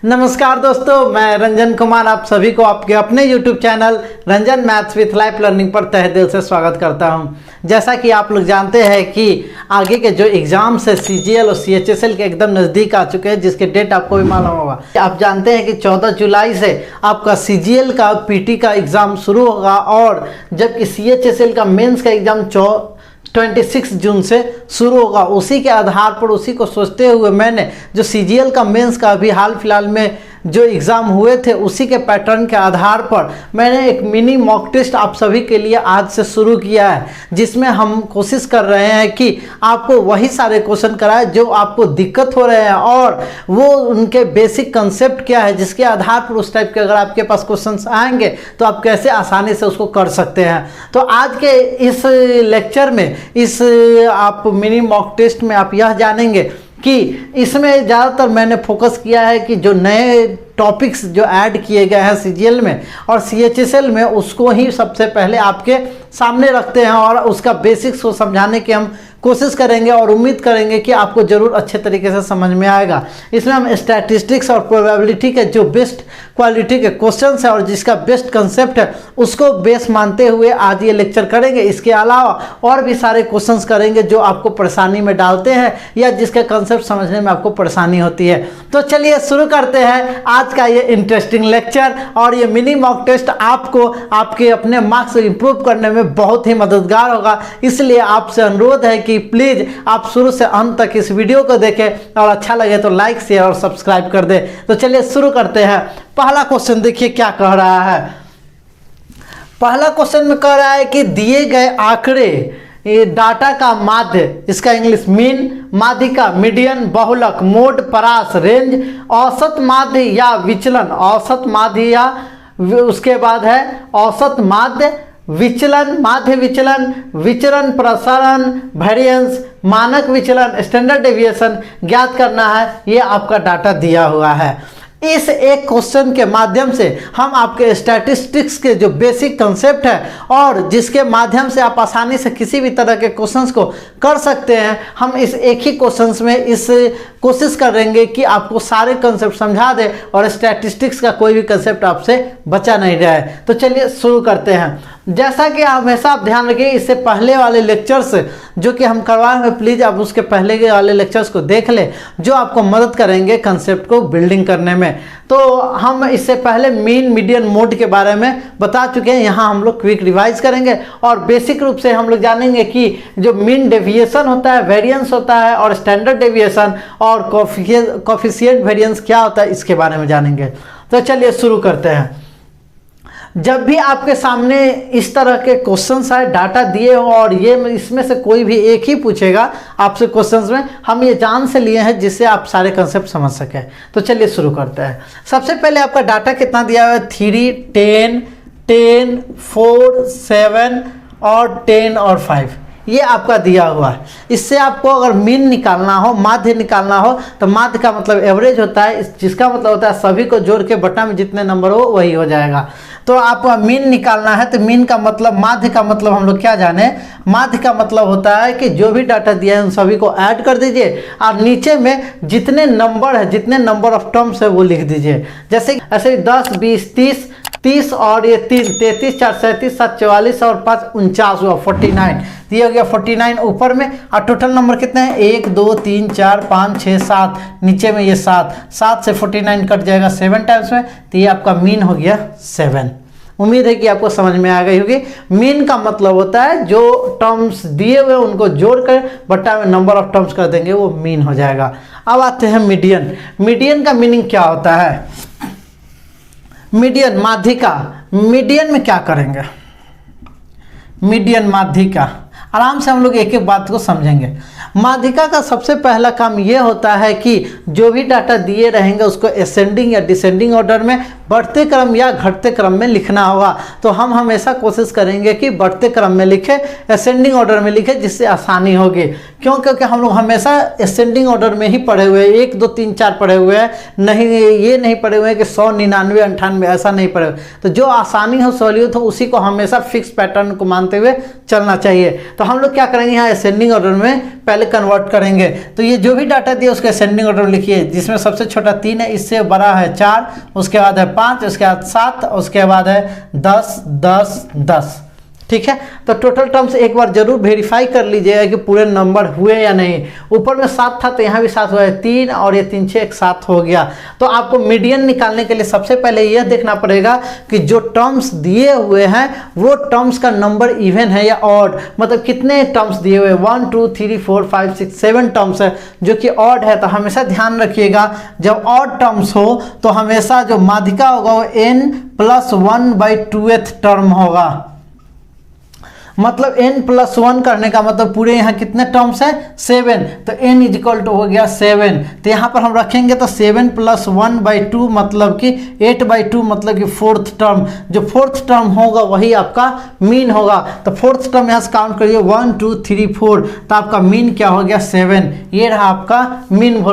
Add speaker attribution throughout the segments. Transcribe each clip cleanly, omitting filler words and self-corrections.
Speaker 1: नमस्कार दोस्तों, मैं रंजन कुमार आप सभी को आपके अपने YouTube channel Ranjan maths with life learning पर तहे दिल से स्वागत करता हूं। जैसा कि आप लोग जानते हैं कि आगे के जो एग्ज़ाम्स है CGL और CHSL के एकदम नज़दीक आ चुके हैं, जिसके डेट आपको भी मालूम होगा। आप जानते हैं कि 14 जुलाई से आपका CGL का PT का एग्ज़ाम शुरू होगा और जबकि CHSL का मेंस का एग्ज़ाम 26 जून से शुरू होगा। उसी के आधार पर, उसी को सोचते हुए मैंने जो CGL का मेंस का अभी हाल फिलहाल में जो एग्ज़ाम हुए थे उसी के पैटर्न के आधार पर मैंने एक मिनी मॉक टेस्ट आप सभी के लिए आज से शुरू किया है, जिसमें हम कोशिश कर रहे हैं कि आपको वही सारे क्वेश्चन कराए जो आपको दिक्कत हो रहे हैं और वो उनके बेसिक कंसेप्ट क्या है, जिसके आधार पर उस टाइप के अगर आपके पास क्वेश्चंस आएंगे तो आप कैसे आसानी से उसको कर सकते हैं। तो आज के इस लेक्चर में, इस आप मिनी मॉक टेस्ट में आप यह जानेंगे कि इसमें ज़्यादातर मैंने फोकस किया है कि जो नए टॉपिक्स जो ऐड किए गए हैं CGL में और CHSL में, उसको ही सबसे पहले आपके सामने रखते हैं और उसका बेसिक्स को समझाने की हम कोशिश करेंगे और उम्मीद करेंगे कि आपको ज़रूर अच्छे तरीके से समझ में आएगा। इसमें हम स्टैटिस्टिक्स और प्रोबेबिलिटी के जो बेस्ट क्वालिटी के क्वेश्चंस है और जिसका बेस्ट कंसेप्ट है उसको बेस मानते हुए आज ये लेक्चर करेंगे। इसके अलावा और भी सारे क्वेश्चंस करेंगे जो आपको परेशानी में डालते हैं या जिसका कंसेप्ट समझने में आपको परेशानी होती है। तो चलिए शुरू करते हैं आज का ये इंटरेस्टिंग लेक्चर। और ये मिनी मॉक टेस्ट आपको आपके अपने मार्क्स इंप्रूव करने में बहुत ही मददगार होगा, इसलिए आपसे अनुरोध है कि प्लीज़ आप शुरू से अंत तक इस वीडियो को देखें और अच्छा लगे तो लाइक शेयर और सब्सक्राइब कर दें। तो चलिए शुरू करते हैं। पहला क्वेश्चन देखिए क्या कह रहा है। पहला क्वेश्चन में कह रहा है कि दिए गए आंकड़े, ये डाटा का माध्य, इसका इंग्लिश मीन, माध्यिका, मीडियन, बहुलक, मोड, परास, रेंज, औसत माध्य या विचलन, औसत माध्य या उसके बाद है औसत माध्य, विचलन, माध्य विचलन, विचरण प्रसारण, वेरिएंस, मानक विचलन, स्टैंडर्ड डेविएशन ज्ञात करना है। ये आपका डाटा दिया हुआ है। इस एक क्वेश्चन के माध्यम से हम आपके स्टैटिस्टिक्स के जो बेसिक कंसेप्ट है और जिसके माध्यम से आप आसानी से किसी भी तरह के क्वेश्चंस को कर सकते हैं, हम इस एक ही क्वेश्चंस में इस कोशिश करेंगे कि आपको सारे कंसेप्ट समझा दे और स्टैटिस्टिक्स का कोई भी कंसेप्ट आपसे बचा नहीं रहे। तो चलिए शुरू करते हैं। जैसा कि हमेशा आप ध्यान रखिए, इससे पहले वाले लेक्चर्स जो कि हम करवाए हैं, प्लीज़ आप उसके पहले के वाले लेक्चर्स को देख लें जो आपको मदद करेंगे कंसेप्ट को बिल्डिंग करने में। तो हम इससे पहले मीन, मीडियन, मोड के बारे में बता चुके हैं। यहाँ हम लोग क्विक रिवाइज करेंगे और बेसिक रूप से हम लोग जानेंगे कि जो मीन डेविएशन होता है, वेरिएंस होता है और स्टैंडर्ड डेविएशन और कोफिशिएंट वेरिएंस क्या होता है, इसके बारे में जानेंगे। तो चलिए शुरू करते हैं। जब भी आपके सामने इस तरह के क्वेश्चंस आए, डाटा दिए हो और ये इसमें से कोई भी एक ही पूछेगा आपसे क्वेश्चंस में, हम ये जान से लिए हैं जिससे आप सारे कंसेप्ट समझ सकें। तो चलिए शुरू करते हैं। सबसे पहले आपका डाटा कितना दिया हुआ है? 3, 10, 10, 4, 7 और 10 और 5, ये आपका दिया हुआ है। इससे आपको अगर मीन निकालना हो, माध्य निकालना हो, तो माध्य का मतलब एवरेज होता है, जिसका मतलब होता है सभी को जोड़ के बटा में जितने नंबर हो वही हो जाएगा। तो आपको मीन निकालना है तो मीन का मतलब, माध्य का मतलब हम लोग क्या जाने, माध्य का मतलब होता है कि जो भी डाटा दिया है उन सभी को ऐड कर दीजिए और नीचे में जितने नंबर है, जितने नंबर ऑफ टर्म्स है वो लिख दीजिए। जैसे ऐसे 10, 20, 30 और ये 3, 33, 4, 37, 7, 44 और 5, 49 हुआ 49 दिया गया। 49 ऊपर में और टोटल नंबर कितने हैं? 1, 2, 3, 4, 5, 6, 7, नीचे में ये 7 से 49 कट जाएगा 7 टाइम्स में, तो ये आपका मीन हो गया 7। उम्मीद है कि आपको समझ में आ गई होगी। मीन का मतलब होता है जो टर्म्स दिए हुए उनको जोड़कर बट्टा में नंबर ऑफ टर्म्स कर देंगे, वो मीन हो जाएगा। अब आते हैं मीडियन। मीडियन का मीनिंग क्या होता है? मीडियन, माध्यिका। मीडियन में क्या करेंगे? मीडियन, माध्यिका, आराम से हम लोग एक एक बात को समझेंगे। माध्यिका का सबसे पहला काम ये होता है कि जो भी डाटा दिए रहेंगे उसको असेंडिंग या डिसेंडिंग ऑर्डर में, बढ़ते क्रम या घटते क्रम में लिखना होगा। तो हम हमेशा कोशिश करेंगे कि बढ़ते क्रम में लिखें, असेंडिंग ऑर्डर में लिखें, जिससे आसानी होगी। क्यों? क्योंकि हम लोग हमेशा असेंडिंग ऑर्डर में ही पढ़े हुए हैं, 1 2 3 4 पढ़े हुए हैं, नहीं ये नहीं पढ़े हुए हैं कि 100 99 98 ऐसा नहीं पढ़े हुए। तो जो आसानी हो सहूलियत हो उसी को हमेशा फिक्स पैटर्न को मानते हुए चलना चाहिए। तो हम लोग क्या करेंगे, यहाँ असेंडिंग ऑर्डर में पहले कन्वर्ट करेंगे। तो ये जो भी डाटा दिया उसके असेंडिंग ऑर्डर में लिखिए, जिसमें सबसे छोटा 3 है, इससे बड़ा है 4, उसके बाद है 5, उसके बाद 7, उसके बाद है 10 10 10। ठीक है, तो टोटल टर्म्स एक बार जरूर वेरीफाई कर लीजिएगा कि पूरे नंबर हुए या नहीं। ऊपर में 7 था तो यहाँ भी 7 हुआ है, 3 और ये 3 6 7 हो गया। तो आपको मीडियन निकालने के लिए सबसे पहले यह देखना पड़ेगा कि जो टर्म्स दिए हुए हैं वो टर्म्स का नंबर इवन है या ऑड, मतलब कितने टर्म्स दिए हुए हैं, 1 2 3 4 5 6 7 टर्म्स है जो कि ऑड है। तो हमेशा ध्यान रखिएगा जब ऑड टर्म्स हो तो हमेशा जो माध्यिका होगा वो n+1/2th टर्म होगा। मतलब n+1 करने का मतलब पूरे यहाँ कितने टर्म्स है, 7, तो n = हो गया 7। तो यहाँ पर हम रखेंगे तो 7 + 1/2 मतलब कि 8/2 मतलब कि 4th टर्म। जो 4th टर्म होगा वही आपका मीन होगा। तो 4th टर्म यहाँ से काउंट करिए 1 2 3 4, तो आपका मीन क्या हो गया 7। ये रहा आपका मीन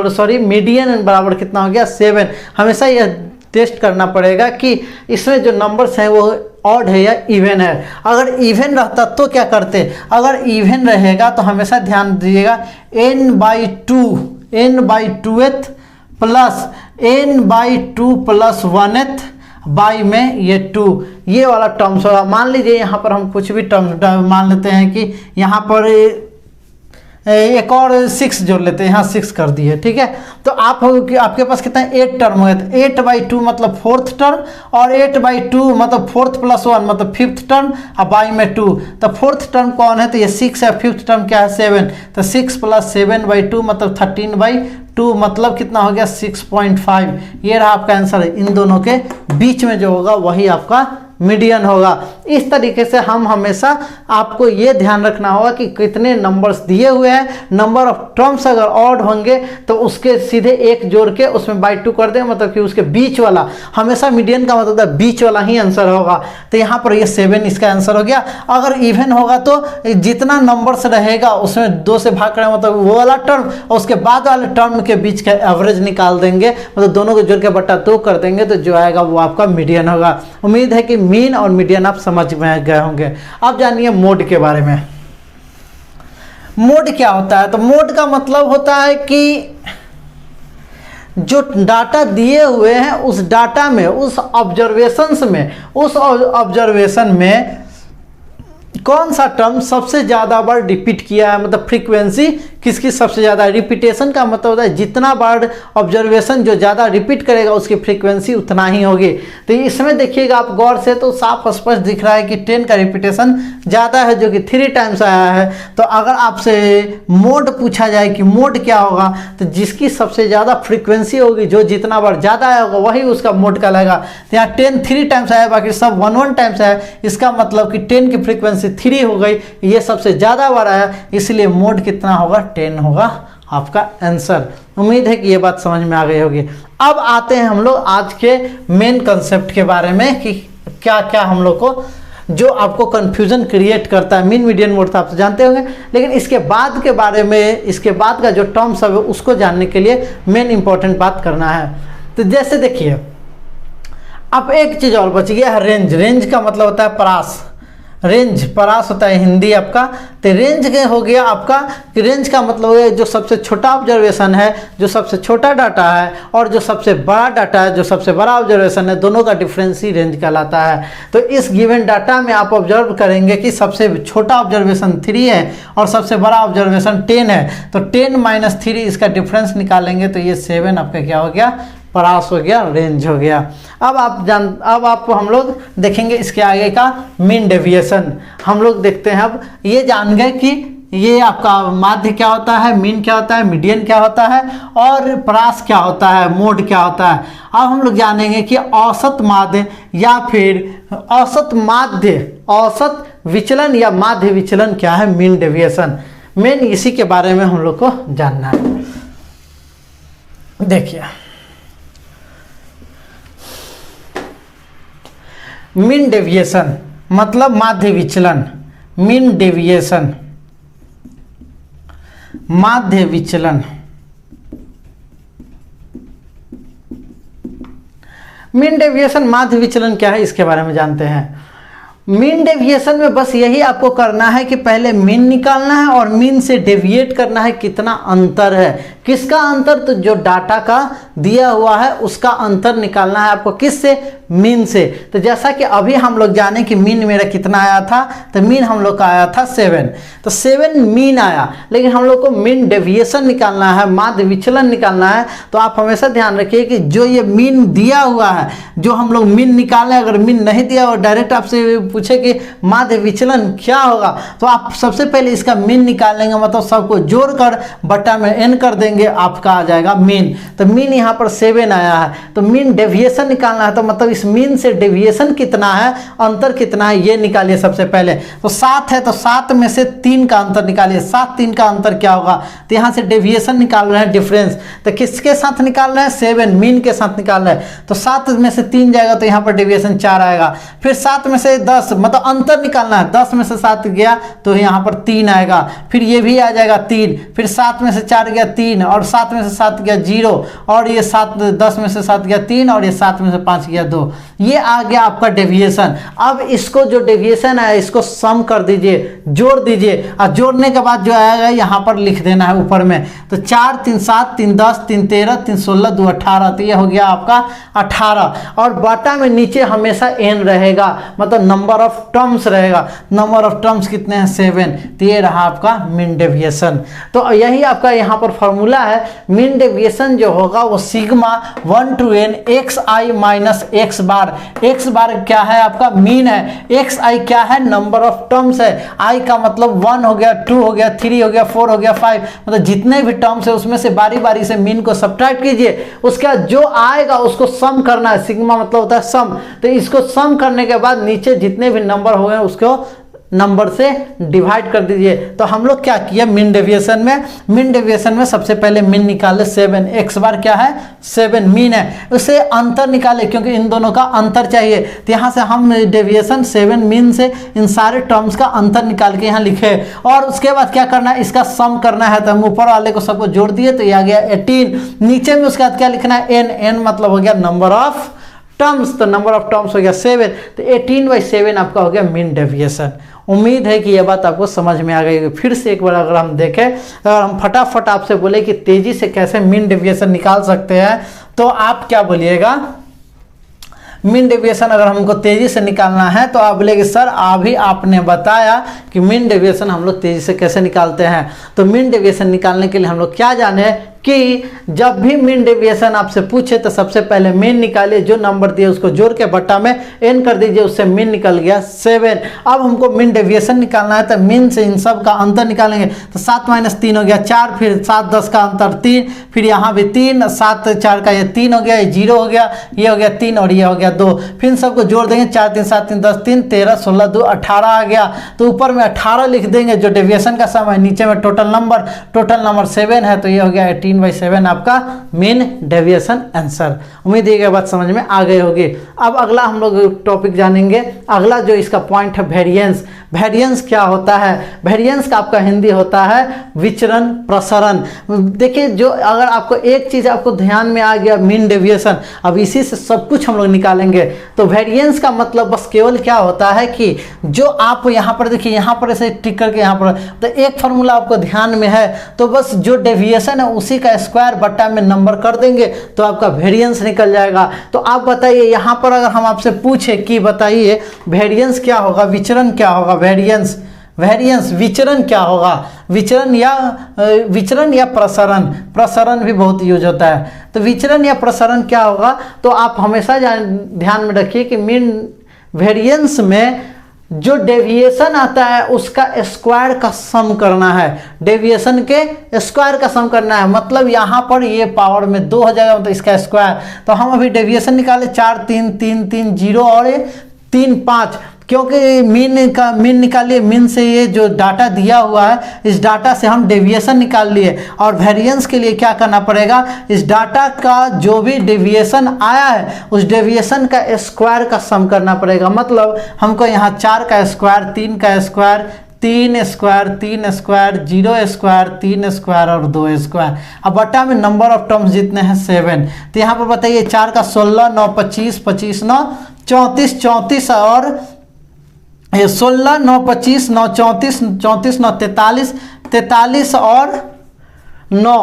Speaker 1: मीडियन बराबर कितना हो गया 7। हमेशा यह टेस्ट करना पड़ेगा कि इसमें जो नंबर्स हैं वो ऑड है या इवन है। अगर इवन रहता तो क्या करते, अगर इवन रहेगा तो हमेशा ध्यान दीजिएगा n/2th plus n/2 + 1th by में ये 2, ये वाला टर्म्स होगा। मान लीजिए यहाँ पर हम कुछ भी टर्म्स मान लेते हैं कि यहाँ पर एक और 6 जोड़ लेते हैं, यहाँ 6 कर दिए। ठीक है, तो आपके पास कितना 8 टर्म हुए, तो 8/2 मतलब 4th टर्म और 8/2 मतलब 4th + 1 मतलब 5th टर्म और बाई में 2। तो 4th टर्म कौन है, तो ये 6 है। 5th टर्म क्या है 7, तो 6 + 7/2 मतलब 13/2 मतलब कितना हो गया 6.5। ये रहा आपका आंसर। इन दोनों के बीच में जो होगा वही आपका मीडियन होगा। इस तरीके से हम हमेशा आपको ये ध्यान रखना होगा कि कितने नंबर्स दिए हुए हैं, नंबर ऑफ टर्म्स अगर ऑड होंगे तो उसके सीधे एक जोड़ के उसमें /2 कर दें, मतलब कि उसके बीच वाला, हमेशा मीडियन का मतलब बीच वाला ही आंसर होगा। तो यहाँ पर ये 7 इसका आंसर हो गया। अगर इवन होगा तो जितना नंबर्स रहेगा उसमें 2 से भाग करें, मतलब वो वाला टर्म और उसके बाद वाले टर्म के बीच का एवरेज निकाल देंगे, मतलब दोनों को जोड़ के बटा 2 कर देंगे, तो जो आएगा वो आपका मीडियन होगा। उम्मीद है कि मीन और मीडियन आप समझ में गए होंगे। अब जानिए मोड के बारे में। मोड क्या होता है, तो मोड का मतलब होता है कि जो डाटा दिए हुए हैं उस डाटा में, उस ऑब्जर्वेशन में कौन सा टर्म सबसे ज़्यादा बार रिपीट किया है, मतलब फ्रीक्वेंसी किसकी सबसे ज़्यादा। रिपीटेशन का मतलब होता है जितना बार ऑब्जर्वेशन जो ज़्यादा रिपीट करेगा उसकी फ्रीक्वेंसी उतना ही होगी। तो इसमें देखिएगा आप गौर से तो साफ स्पष्ट दिख रहा है कि 10 का रिपीटेशन ज़्यादा है जो कि 3 टाइम्स आया है। तो अगर आपसे मोड पूछा जाए कि मोड क्या होगा, तो जिसकी सबसे ज़्यादा फ्रीक्वेंसी होगी, जो जितना बार ज़्यादा आया होगा वही उसका मोड कहलाएगा। तो यहाँ 10 3 टाइम्स आया, बाकी सब 1 टाइम्स आया, इसका मतलब कि 10 की फ्रीक्वेंसी 3 हो गई, ये सबसे ज़्यादा बार आया, इसलिए मोड कितना होगा 10 होगा आपका आंसर। उम्मीद है कि ये बात समझ में आ गई होगी। अब आते हैं हम लोग आज के मेन कंसेप्ट के बारे में कि क्या क्या हम लोग को जो आपको कंफ्यूजन क्रिएट करता है। मीन मीडियन मोड तो आप तो जानते होंगे, लेकिन इसके बाद के बारे में, इसके बाद का जो टर्म सब है उसको जानने के लिए मेन इंपॉर्टेंट बात करना है। तो जैसे देखिए, अब एक चीज़ और बच गया है, रेंज। रेंज का मतलब होता है परास। रेंज परास होता है हिंदी आपका। तो रेंज के हो गया आपका, रेंज का मतलब है जो सबसे छोटा ऑब्जर्वेशन है, जो सबसे छोटा डाटा है, और जो सबसे बड़ा डाटा है, जो सबसे बड़ा ऑब्जर्वेशन है, दोनों का डिफरेंस ही रेंज कहलाता है। तो इस गिवन डाटा में आप ऑब्जर्व करेंगे कि सबसे छोटा ऑब्जर्वेशन 3 है और सबसे बड़ा ऑब्जर्वेशन 10 है। तो 10 - 3 इसका डिफरेंस निकालेंगे तो ये 7 आपका क्या हो गया, परास हो गया, रेंज हो गया। अब आप हम लोग देखेंगे इसके आगे का मीन डेविएशन। हम लोग देखते हैं, अब ये जान गए कि ये आपका माध्य क्या होता है, मीन क्या होता है, मीडियन क्या होता है और परास क्या होता है, मोड क्या होता है। अब हम लोग जानेंगे कि औसत माध्य या फिर औसत माध्य, औसत विचलन या माध्य विचलन क्या है, मीन डेविएशन। मेन इसी के बारे में हम लोग को जानना है। देखिए, मीन डेविएशन मतलब माध्य विचलन। मीन डेविएशन माध्य विचलन। मीन डेविएशन माध्य विचलन क्या है इसके बारे में जानते हैं। मीन डेविएशन में बस यही आपको करना है कि पहले मीन निकालना है और मीन से डेविएट करना है कितना अंतर है। किसका अंतर? तो जो डाटा का दिया हुआ है उसका अंतर निकालना है आपको। किससे? मीन से। तो जैसा कि अभी हम लोग जाने कि मीन मेरा कितना आया था, तो मीन हम लोग का आया था 7। तो 7 मीन आया, लेकिन हम लोग को मीन डेविएशन निकालना है, माध्य विचलन निकालना है। तो आप हमेशा ध्यान रखिए कि जो ये मीन दिया हुआ है, जो हम लोग मीन निकालें, अगर मीन नहीं दिया और डायरेक्ट आपसे पूछे कि माध्य विचलन क्या होगा, तो आप सबसे पहले इसका मीन निकालेंगे, मतलब सबको जोड़कर बटा में n कर देंगे, आपका आ जाएगा मीन। तो मीन यहाँ पर 7 आया है, तो मीन डेविएशन निकालना है, तो मतलब इस मीन से डेविएशन कितना है, अंतर कितना है, ये निकालिए सबसे पहले। तो 7 है, तो 7 में से 3 का अंतर निकालिए। 7 3 का अंतर क्या होगा? तो यहाँ से डेविएशन निकाल रहे हैं, डिफरेंस। तो किसके साथ निकाल रहे हैं? 7 मीन के साथ निकाल रहे हैं। तो 7 में से 3 जाएगा, तो यहाँ पर डेविएशन 4 आएगा। फिर 7 में से 10, मतलब अंतर निकालना है। 10 में से 7 गया तो यहाँ पर 3 आएगा। फिर ये भी आ जाएगा 3। फिर 7 में से 4 गया 3, और 7 में से 7 गया 0, और ये 10 में से 7 गया 3, और ये 7 में से 5 गया 2। ये आ गया आपका डेविएशन। अब इसको जो डेविएशन है इसको सम कर दीजिए, जोड़ दीजिए, और जोड़ने के बाद जो आएगा यहाँ पर लिख देना है ऊपर में। तो 4 3 7 3 10 3 13 3 16 2 18, तो ये हो गया आपका 18। और बाटा में नीचे हमेशा n रहेगा, मतलब नंबर ऑफ टर्म्स रहेगा। नंबर ऑफ टर्म्स कितने हैं? 7। तो ये रहा आपका मीन डेविएशन। तो यही आपका यहाँ पर फॉर्मूला है। मीन डेविएशन जो होगा वो sigma 1 to n xi minus x bar. x बार क्या है? आपका मीन है। xi क्या है? नंबर ऑफ टर्म्स है। i का मतलब 1 हो गया, 2 हो गया, 3 हो गया, 4 हो गया, 5, मतलब जितने भी टर्म्स है उसमें से बारी बारी से मीन को सब्ट्रैक्ट कीजिए। उसके बाद जो आएगा उसको सम करना है। सिग्मा मतलब होता है सम। तो इसको सम करने के बाद नीचे जितने भी नंबर हो गए उसको नंबर से डिवाइड कर दीजिए। तो हम लोग क्या किया मीन डेविएशन में? मीन डेविएशन में सबसे पहले मीन निकाले 7। x बार क्या है? 7 मीन है। उससे अंतर निकाले, क्योंकि इन दोनों का अंतर चाहिए। तो यहाँ से हम डेविएशन 7 मीन से इन सारे टर्म्स का अंतर निकाल के यहाँ लिखे, और उसके बाद क्या करना है? इसका सम करना है। तो हम ऊपर वाले को सबको जोड़ दिए, तो ये आ गया 18। नीचे में उसके बाद क्या लिखना है? n मतलब हो गया नंबर ऑफ टर्म्स। तो नंबर ऑफ टर्म्स हो गया 7। तो 18/7 आपका हो गया मीन डेविएशन। उम्मीद है कि यह बात आपको समझ में आ गई। फिर से एक बार अगर हम देखें, अगर हम फटाफट आपसे बोले कि तेजी से कैसे मीन डेविएशन निकाल सकते हैं, तो आप क्या बोलिएगा? मीन डेविएशन अगर हमको तेजी से निकालना है तो आप बोलेंगे सर अभी आपने बताया कि मीन डेविएशन हम लोग तेजी से कैसे निकालते हैं। तो मीन डेविएशन निकालने के लिए हम लोग क्या जाने कि जब भी मीन डेविएशन आपसे पूछे तो सबसे पहले मीन निकालिए, जो नंबर दिए उसको जोड़ के बट्टा में n कर दीजिए, उससे मीन निकल गया 7। अब हमको मीन डेविएशन निकालना है, तो मीन से इन सब का अंतर निकालेंगे। तो 7 - 3 हो गया 4, फिर 7 10 का अंतर 3, फिर यहाँ भी 3, 7 4 का ये 3 हो गया, ये 0 हो गया, ये हो गया 3 और ये हो गया 2। फिर इन सबको जोड़ देंगे, 4 3 7 3 10 3 13 16 2 18 आ गया। तो ऊपर में 18 लिख देंगे जो डेविएशन का सम है, नीचे में टोटल नंबर 7 है, तो ये हो गया 18/7 आपका मीन डेविएशन आंसर। उम्मीद है ये बात समझ में आ गई होगी। अब अगला हम लोग टॉपिक जानेंगे। अगला जो इसका पॉइंट है वेरिएंस। वेरिएंस क्या होता है? वेरिएंस का आपका हिंदी होता है विचरण प्रसरण। देखिए, जो अगर आपको एक चीज आपको ध्यान में आ गया मीन डेविएशन, अब इसी से सब कुछ हम लोग निकालेंगे। तो वेरिएंस का मतलब बस केवल क्या होता है कि जो आप यहाँ पर देखिए, यहाँ पर ऐसे टिक करके यहाँ पर, तो एक फॉर्मूला आपको ध्यान में है, तो बस जो डेविएशन है उसी का स्क्वायर बट्टा में नंबर कर देंगे तो आपका वेरिएंस निकल जाएगा। तो आप बताइए, यहाँ पर अगर हम आपसे पूछे कि बताइए वेरिएंस क्या होगा, विचरण क्या होगा? वेरिएंस विचरण क्या होगा? विचरण या प्रसरण भी बहुत यूज होता है। तो विचरण या प्रसरण क्या होगा? तो आप हमेशा ध्यान में रखिए कि मीन वेरिएंस में जो डेविएशन आता है उसका स्क्वायर का सम करना है। डेविएशन के स्क्वायर का सम करना है, मतलब यहाँ पर ये पावर में 2 हो जाएगा, मतलब इसका स्क्वायर। तो हम अभी डेविएशन निकाले 4 3 3 3 0 और 3 5, क्योंकि मीन निकालिए, मीन से ये जो डाटा दिया हुआ है इस डाटा से हम डेविएशन निकाल लिए। और वेरिएंस के लिए क्या करना पड़ेगा? इस डाटा का जो भी डेविएशन आया है उस डेविएशन का स्क्वायर का सम करना पड़ेगा। मतलब हमको यहाँ 4 का स्क्वायर, 3 का square, 3 square 3 square 0 square 3 square और 2 स्क्वायर। अब बटा में नंबर ऑफ टर्म्स जितने हैं 7। तो यहाँ पर बताइए 4 का 16, 9 25, 25 9 34, 34 और 16 9 25 9 34, 34 9 43, 43 और 9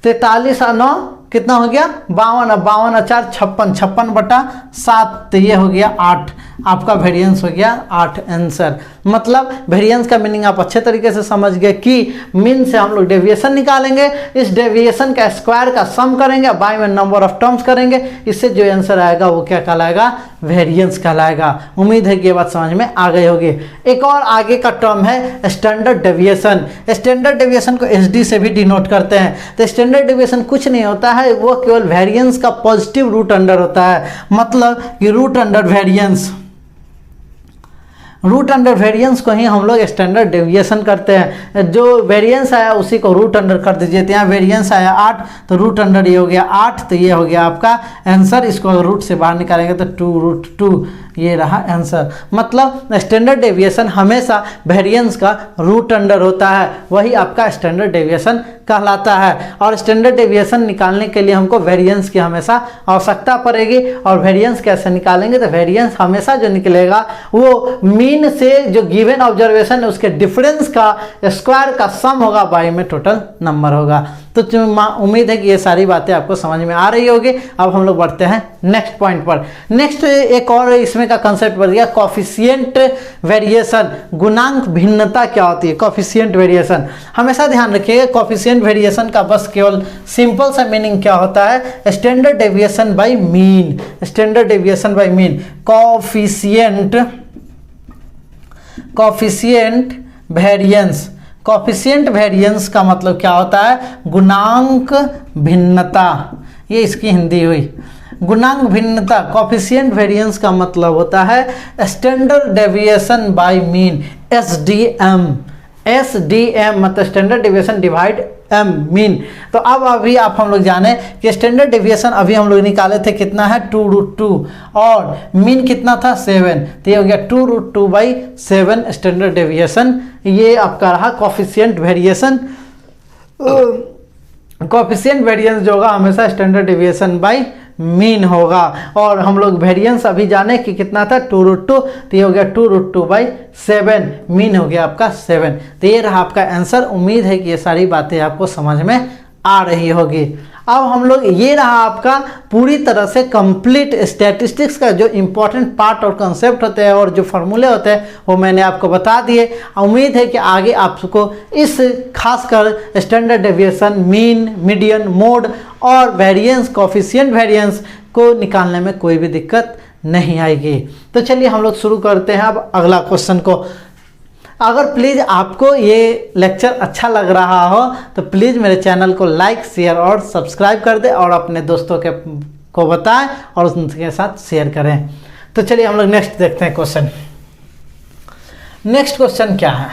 Speaker 1: 43 और 9 कितना हो गया 52, 52 4 56, 56 बटा 7, तो ये हो गया 8। आपका वेरिएंस हो गया 8 आंसर। मतलब वेरिएंस का मीनिंग आप अच्छे तरीके से समझ गए कि मीन से हम लोग डेविएशन निकालेंगे, इस डेविएशन का स्क्वायर का सम करेंगे, बाय में नंबर ऑफ टर्म्स करेंगे, इससे जो आंसर आएगा वो क्या कहलाएगा, वेरिएंस कहलाएगा। उम्मीद है कि ये बात समझ में आ गई होगी। एक और आगे का टर्म है स्टैंडर्ड डेविएशन। स्टैंडर्ड डेविएशन को एसडी से भी डिनोट करते हैं। तो स्टैंडर्ड डेविएशन कुछ नहीं होता है, वो केवल वेरिएंस का पॉजिटिव रूट अंडर होता है। मतलब कि root under variance, root under variance को ही हम लोग स्टैंडर्ड डेविएशन करते हैं। जो वेरिएंस आया उसी को रूट अंडर कर दीजिए। तो यहाँ वेरिएंस आया 8, तो रूट अंडर ये हो गया 8, तो ये हो गया आपका आंसर। इसको अगर रूट से बाहर निकालेंगे तो 2√2, ये रहा आंसर। मतलब स्टैंडर्ड डेविएशन हमेशा वेरिएंस का रूट अंडर होता है, वही आपका स्टैंडर्ड डेविएशन कहलाता है। और स्टैंडर्ड डेविएशन निकालने के लिए हमको वेरिएंस की हमेशा आवश्यकता पड़ेगी। और वेरिएंस कैसे निकालेंगे, तो वेरिएंस हमेशा जो निकलेगा वो मीन से जो गिवन ऑब्जर्वेशन है उसके डिफरेंस का स्क्वायर का सम होगा, बाई में टोटल नंबर होगा। तो उम्मीद है कि ये सारी बातें आपको समझ में आ रही होगी। अब हम लोग बढ़ते हैं नेक्स्ट पॉइंट पर। नेक्स्ट एक और इसमें का कंसेप्ट बढ़ गया कॉफिशिएंट वेरिएशन। गुणांक भिन्नता क्या होती है, कॉफिशिएंट वेरिएशन। हमेशा ध्यान रखिएगा कॉफिशिएंट वेरिएशन का बस केवल सिंपल सा मीनिंग क्या होता है, standard deviation by mean. Standard deviation by mean, coefficient variance. Coefficient variance का मतलब क्या होता है, गुणांक भिन्नता। ये इसकी हिंदी हुई। गुणांक भिन्नता, कॉफिशिएंट वेरिएंस का मतलब होता है standard deviation by mean, SDM. SDM मतलब standard deviation divide M mean. तो अब अभी आप हम लोग जाने कि स्टैंडर्ड डेविएशन अभी हम लोग निकाले थे कितना है 2√2 और मीन कितना था 7, तो ये हो गया 2√2/7 स्टैंडर्ड डेविएशन। ये आपका रहा कॉफिशिएंट वेरिएशन। कॉफिशिएंट वेरिएंस जो होगा हमेशा स्टैंडर्ड डेविएशन बाय मीन होगा। और हम लोग वेरिएंस अभी जाने कि कितना था 2√2, तो ये हो गया 2√2/7, मीन हो गया आपका 7। तो ये रहा आपका आंसर। उम्मीद है कि ये सारी बातें आपको समझ में आ रही होगी। अब हम लोग, ये रहा आपका पूरी तरह से कंप्लीट स्टैटिस्टिक्स का जो इंपॉर्टेंट पार्ट और कंसेप्ट होते हैं और जो फार्मूले होते हैं वो मैंने आपको बता दिए। उम्मीद है कि आगे आपको इस खासकर standard deviation, mean, median, mode और वेरिएंस, कॉफिशिएंट वेरिएंस को निकालने में कोई भी दिक्कत नहीं आएगी। तो चलिए हम लोग शुरू करते हैं अब अगला क्वेश्चन को। अगर प्लीज़ आपको ये लेक्चर अच्छा लग रहा हो तो प्लीज़ मेरे चैनल को लाइक, शेयर और सब्सक्राइब कर दें और अपने दोस्तों को बताएं और उनके साथ शेयर करें। तो चलिए हम लोग नेक्स्ट देखते हैं क्वेश्चन। नेक्स्ट क्वेश्चन क्या है,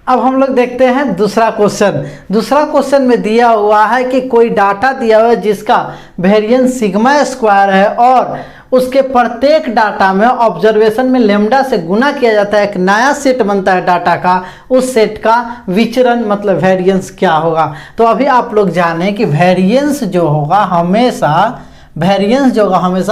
Speaker 1: अब हम लोग देखते हैं दूसरा क्वेश्चन। दूसरा क्वेश्चन में दिया हुआ है कि कोई डाटा दिया हुआ है जिसका वेरिएंस सिग्मा स्क्वायर है और उसके प्रत्येक डाटा में ऑब्जर्वेशन में लेमडा से गुना किया जाता है, एक नया सेट बनता है डाटा का, उस सेट का विचरण मतलब वेरिएंस क्या होगा। तो अभी आप लोग जानें कि वेरिएंस जो होगा हमेशा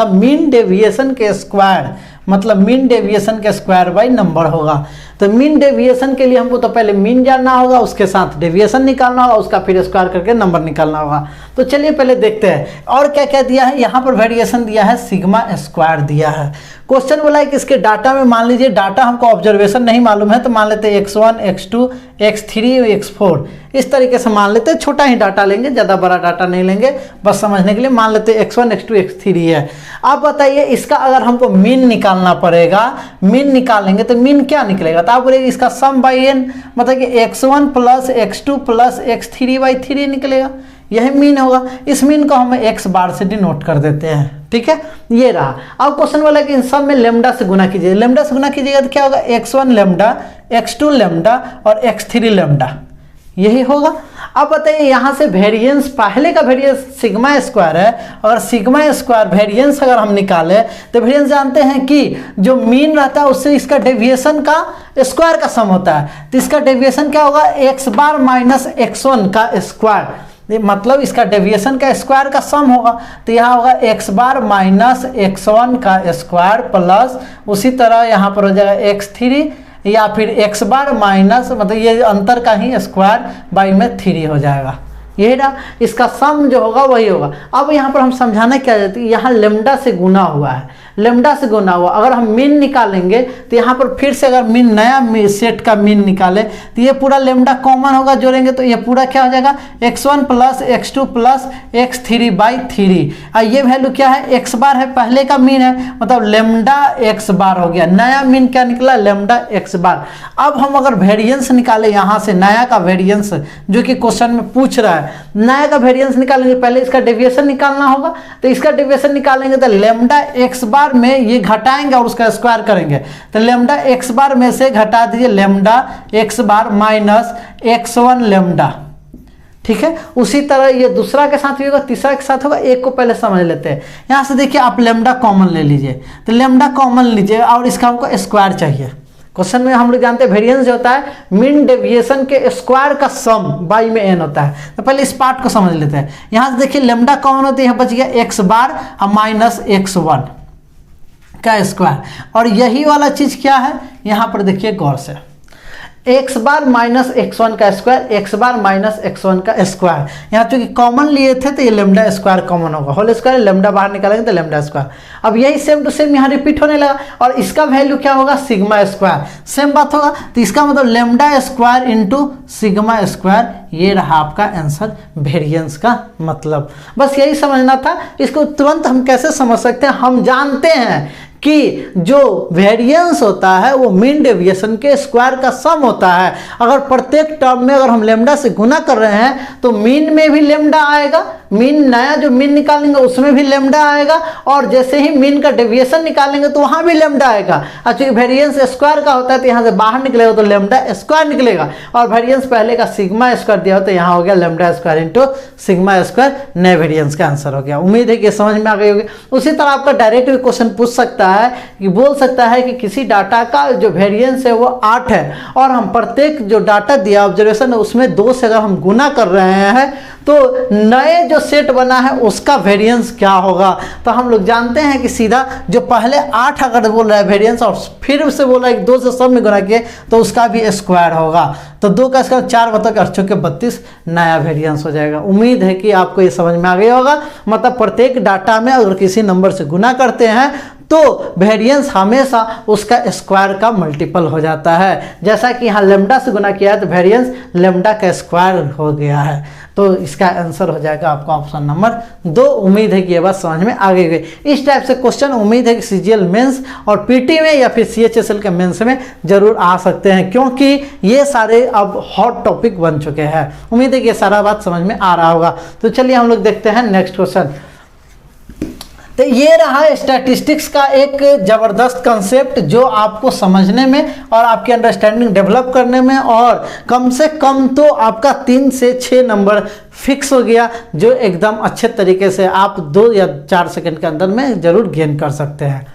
Speaker 1: मीन डेविएशन के स्क्वायर मतलब मीन डेविएशन के स्क्वायर बाय नंबर होगा। तो मीन डेविएशन के लिए हमको तो पहले मीन जानना होगा, उसके साथ डेविएशन निकालना होगा, उसका फिर स्क्वायर करके नंबर निकालना होगा। तो चलिए पहले देखते हैं और क्या क्या दिया है। यहाँ पर वेरिएशन दिया है सिग्मा स्क्वायर दिया है। क्वेश्चन बोला है कि इसके डाटा में मान लीजिए डाटा हमको ऑब्जर्वेशन नहीं मालूम है तो मान लेते हैं x1, x2, x3, x4 इस तरीके से मान लेते हैं। छोटा ही डाटा लेंगे, ज़्यादा बड़ा डाटा नहीं लेंगे, बस समझने के लिए मान लेते हैं x1, x2, x3 है। आप बताइए इसका अगर हमको मीन निकालना पड़ेगा, मीन निकालेंगे तो मीन क्या निकलेगा, तो आप बोलेंगे इसका सम बाई n मतलब कि x1 plus x2 plus x3/3 निकलेगा, यह मीन होगा। इस मीन को हम x बार से डिनोट कर देते हैं, ठीक है। ये रहा। अब क्वेश्चन वाला कि इन सब में लेमडा से गुना कीजिए, लेमडा से गुना कीजिएगा तो क्या होगा x1 लेमडा, x2 लेमडा और x3 लेमडा, यही होगा। अब बताइए यहाँ से वेरिएंस, पहले का वेरिएंस सिग्मा स्क्वायर है, और सिग्मा स्क्वायर वेरिएंस अगर हम निकालें तो वेरिएंस जानते हैं कि जो मीन रहता है उससे इसका डेविएशन का स्क्वायर का सम होता है। तो इसका डेविएशन क्या होगा, एक्स बार माइनस x1 का स्क्वायर, मतलब इसका डेविएशन का स्क्वायर का सम होगा। तो यहाँ होगा एक्स बार माइनस x1 का स्क्वायर प्लस उसी तरह यहाँ पर हो जाएगा x3 या फिर एक्स बार माइनस, मतलब ये अंतर का ही स्क्वायर बाई में 3 हो जाएगा। यही ना इसका सम जो होगा वही होगा। अब यहाँ पर हम समझाना क्या चाहते हैं, यहाँ लेमडा से गुना हुआ है, लेमडा से गुना हुआ, अगर हम मीन निकालेंगे तो यहाँ पर फिर से अगर मीन नया सेट का मीन निकाले तो ये पूरा लेमडा कॉमन होगा, जोड़ेंगे तो ये पूरा क्या हो जाएगा, x1 plus x2 plus x3 by 3। और ये वैल्यू क्या है, एक्स बार है, पहले का मीन है, मतलब लेमडा एक्स बार हो गया। नया मीन क्या निकला, लेमडा एक्स बार। अब हम अगर वेरिएंस निकाले यहाँ से, नया का वेरिएंस जो कि क्वेश्चन में पूछ रहा है, नया का वेरिएंस निकालेंगे, पहले इसका डेविएशन निकालना होगा। तो इसका डेविएशन निकालेंगे तो लेमडा एक्स बार में ये घटाएंगे और उसका स्क्वायर करेंगे। तो लेमडा एक्स बार में से घटा दीजिए लेमडा एक्स बार माइनस x1 लेमडा, ठीक है। उसी तरह ये दूसरा के साथ भी होगा, तीसरा के साथ होगा। एक को पहले समझ लेते हैं। यहां से देखिए आप लेमडा कॉमन ले लीजिए, तो लेमडा कॉमन लीजिए और इसका हमको स्क्वायर चाहिए। क्वेश्चन में हम लोग जानते हैं वेरिएंस जो होता है मीन डेविएशन के स्क्वायर का सम बाई में n होता है। तो पहले इस पार्ट को समझ लेते हैं। यहाँ से देखिए लेमडा कॉमन होती है, यहाँ बच गया एक्स बार माइनस x1 का स्क्वायर, और यही वाला चीज क्या है, यहाँ पर देखिए गौर से, एक्स बार माइनस x1 का स्क्वायर, एक्स बार माइनस x1 का स्क्वायर। यहाँ चूंकि कॉमन लिए थे तो ये लेमडा स्क्वायर कॉमन होगा, होल स्क्वायर लेमडा बाहर निकालेंगे तो लेमडा स्क्वायर। अब यही सेम टू सेम यहाँ रिपीट होने लगा, और इसका वैल्यू क्या होगा, सिग्मा स्क्वायर, सेम बात होगा। तो इसका मतलब lambda square into sigma square, ये रहा आपका आंसर वेरिएंस का मतलब। बस यही समझना था। इसको तुरंत हम कैसे समझ सकते हैं, हम जानते हैं कि जो वेरिएंस होता है वो मीन डेविएशन के स्क्वायर का सम होता है। अगर प्रत्येक टर्म में अगर हम लेमडा से गुना कर रहे हैं तो मीन में भी लेमडा आएगा, मीन नया जो मीन निकालेंगे उसमें भी लेमडा आएगा, और जैसे ही मीन का डेविएशन निकालेंगे तो वहां भी लेमडा आएगा। चूंकि वेरिएंस स्क्वायर का होता है तो यहाँ से बाहर निकलेगा तो लेमडा स्क्वायर निकलेगा, और वेरिएंस पहले का सिग्मा स्क्वायर दिया हो तो यहाँ हो गया lambda square into sigma square, नए वेरिएंस का आंसर हो गया। उम्मीद है कि समझ में आ गई होगी। उसी तरह आपका डायरेक्ट भी क्वेश्चन पूछ सकता है कि बोल सकता है कि किसी डाटा का जो वेरिएंस है वो 8 है, और हम प्रत्येक जो डाटा दिया ऑब्जर्वेशन है उसमें 2 से अगर हम गुना कर रहे हैं तो नए जो सेट बना है उसका वेरिएंस क्या होगा। तो हम लोग जानते हैं कि सीधा जो पहले 8 अगर बोल रहा है वेरिएंस और फिर उससे बोल रहा है कि 2 से सब में गुना किए तो उसका भी स्क्वायर होगा। तो 2 का स्क्वायर 4 बता के 8 के 32 नया वेरिएंस हो जाएगा। उम्मीद है कि आपको ये समझ में आ गया होगा। मतलब प्रत्येक डाटा में अगर किसी नंबर से गुना करते हैं तो वेरिएंस हमेशा उसका स्क्वायर का मल्टीपल हो जाता है। जैसा कि यहाँ लेमडा से गुना किया है तो वेरिएंस लेमडा का स्क्वायर हो गया है। तो इसका आंसर हो जाएगा आपका ऑप्शन नंबर 2। उम्मीद है कि ये बात समझ में आ गई। इस टाइप से क्वेश्चन उम्मीद है कि सीजीएल मेंस और पीटी में या फिर सीएचएसएल के मेंस में जरूर आ सकते हैं, क्योंकि ये सारे अब हॉट टॉपिक बन चुके हैं। उम्मीद है कि ये सारा बात समझ में आ रहा होगा। तो चलिए हम लोग देखते हैं नेक्स्ट क्वेश्चन। तो ये रहा स्टैटिस्टिक्स का एक ज़बरदस्त कंसेप्ट जो आपको समझने में और आपकी अंडरस्टैंडिंग डेवलप करने में, और कम से कम तो आपका 3 से 6 नंबर फिक्स हो गया, जो एकदम अच्छे तरीके से आप 2 या 4 सेकंड के अंदर में ज़रूर गेन कर सकते हैं।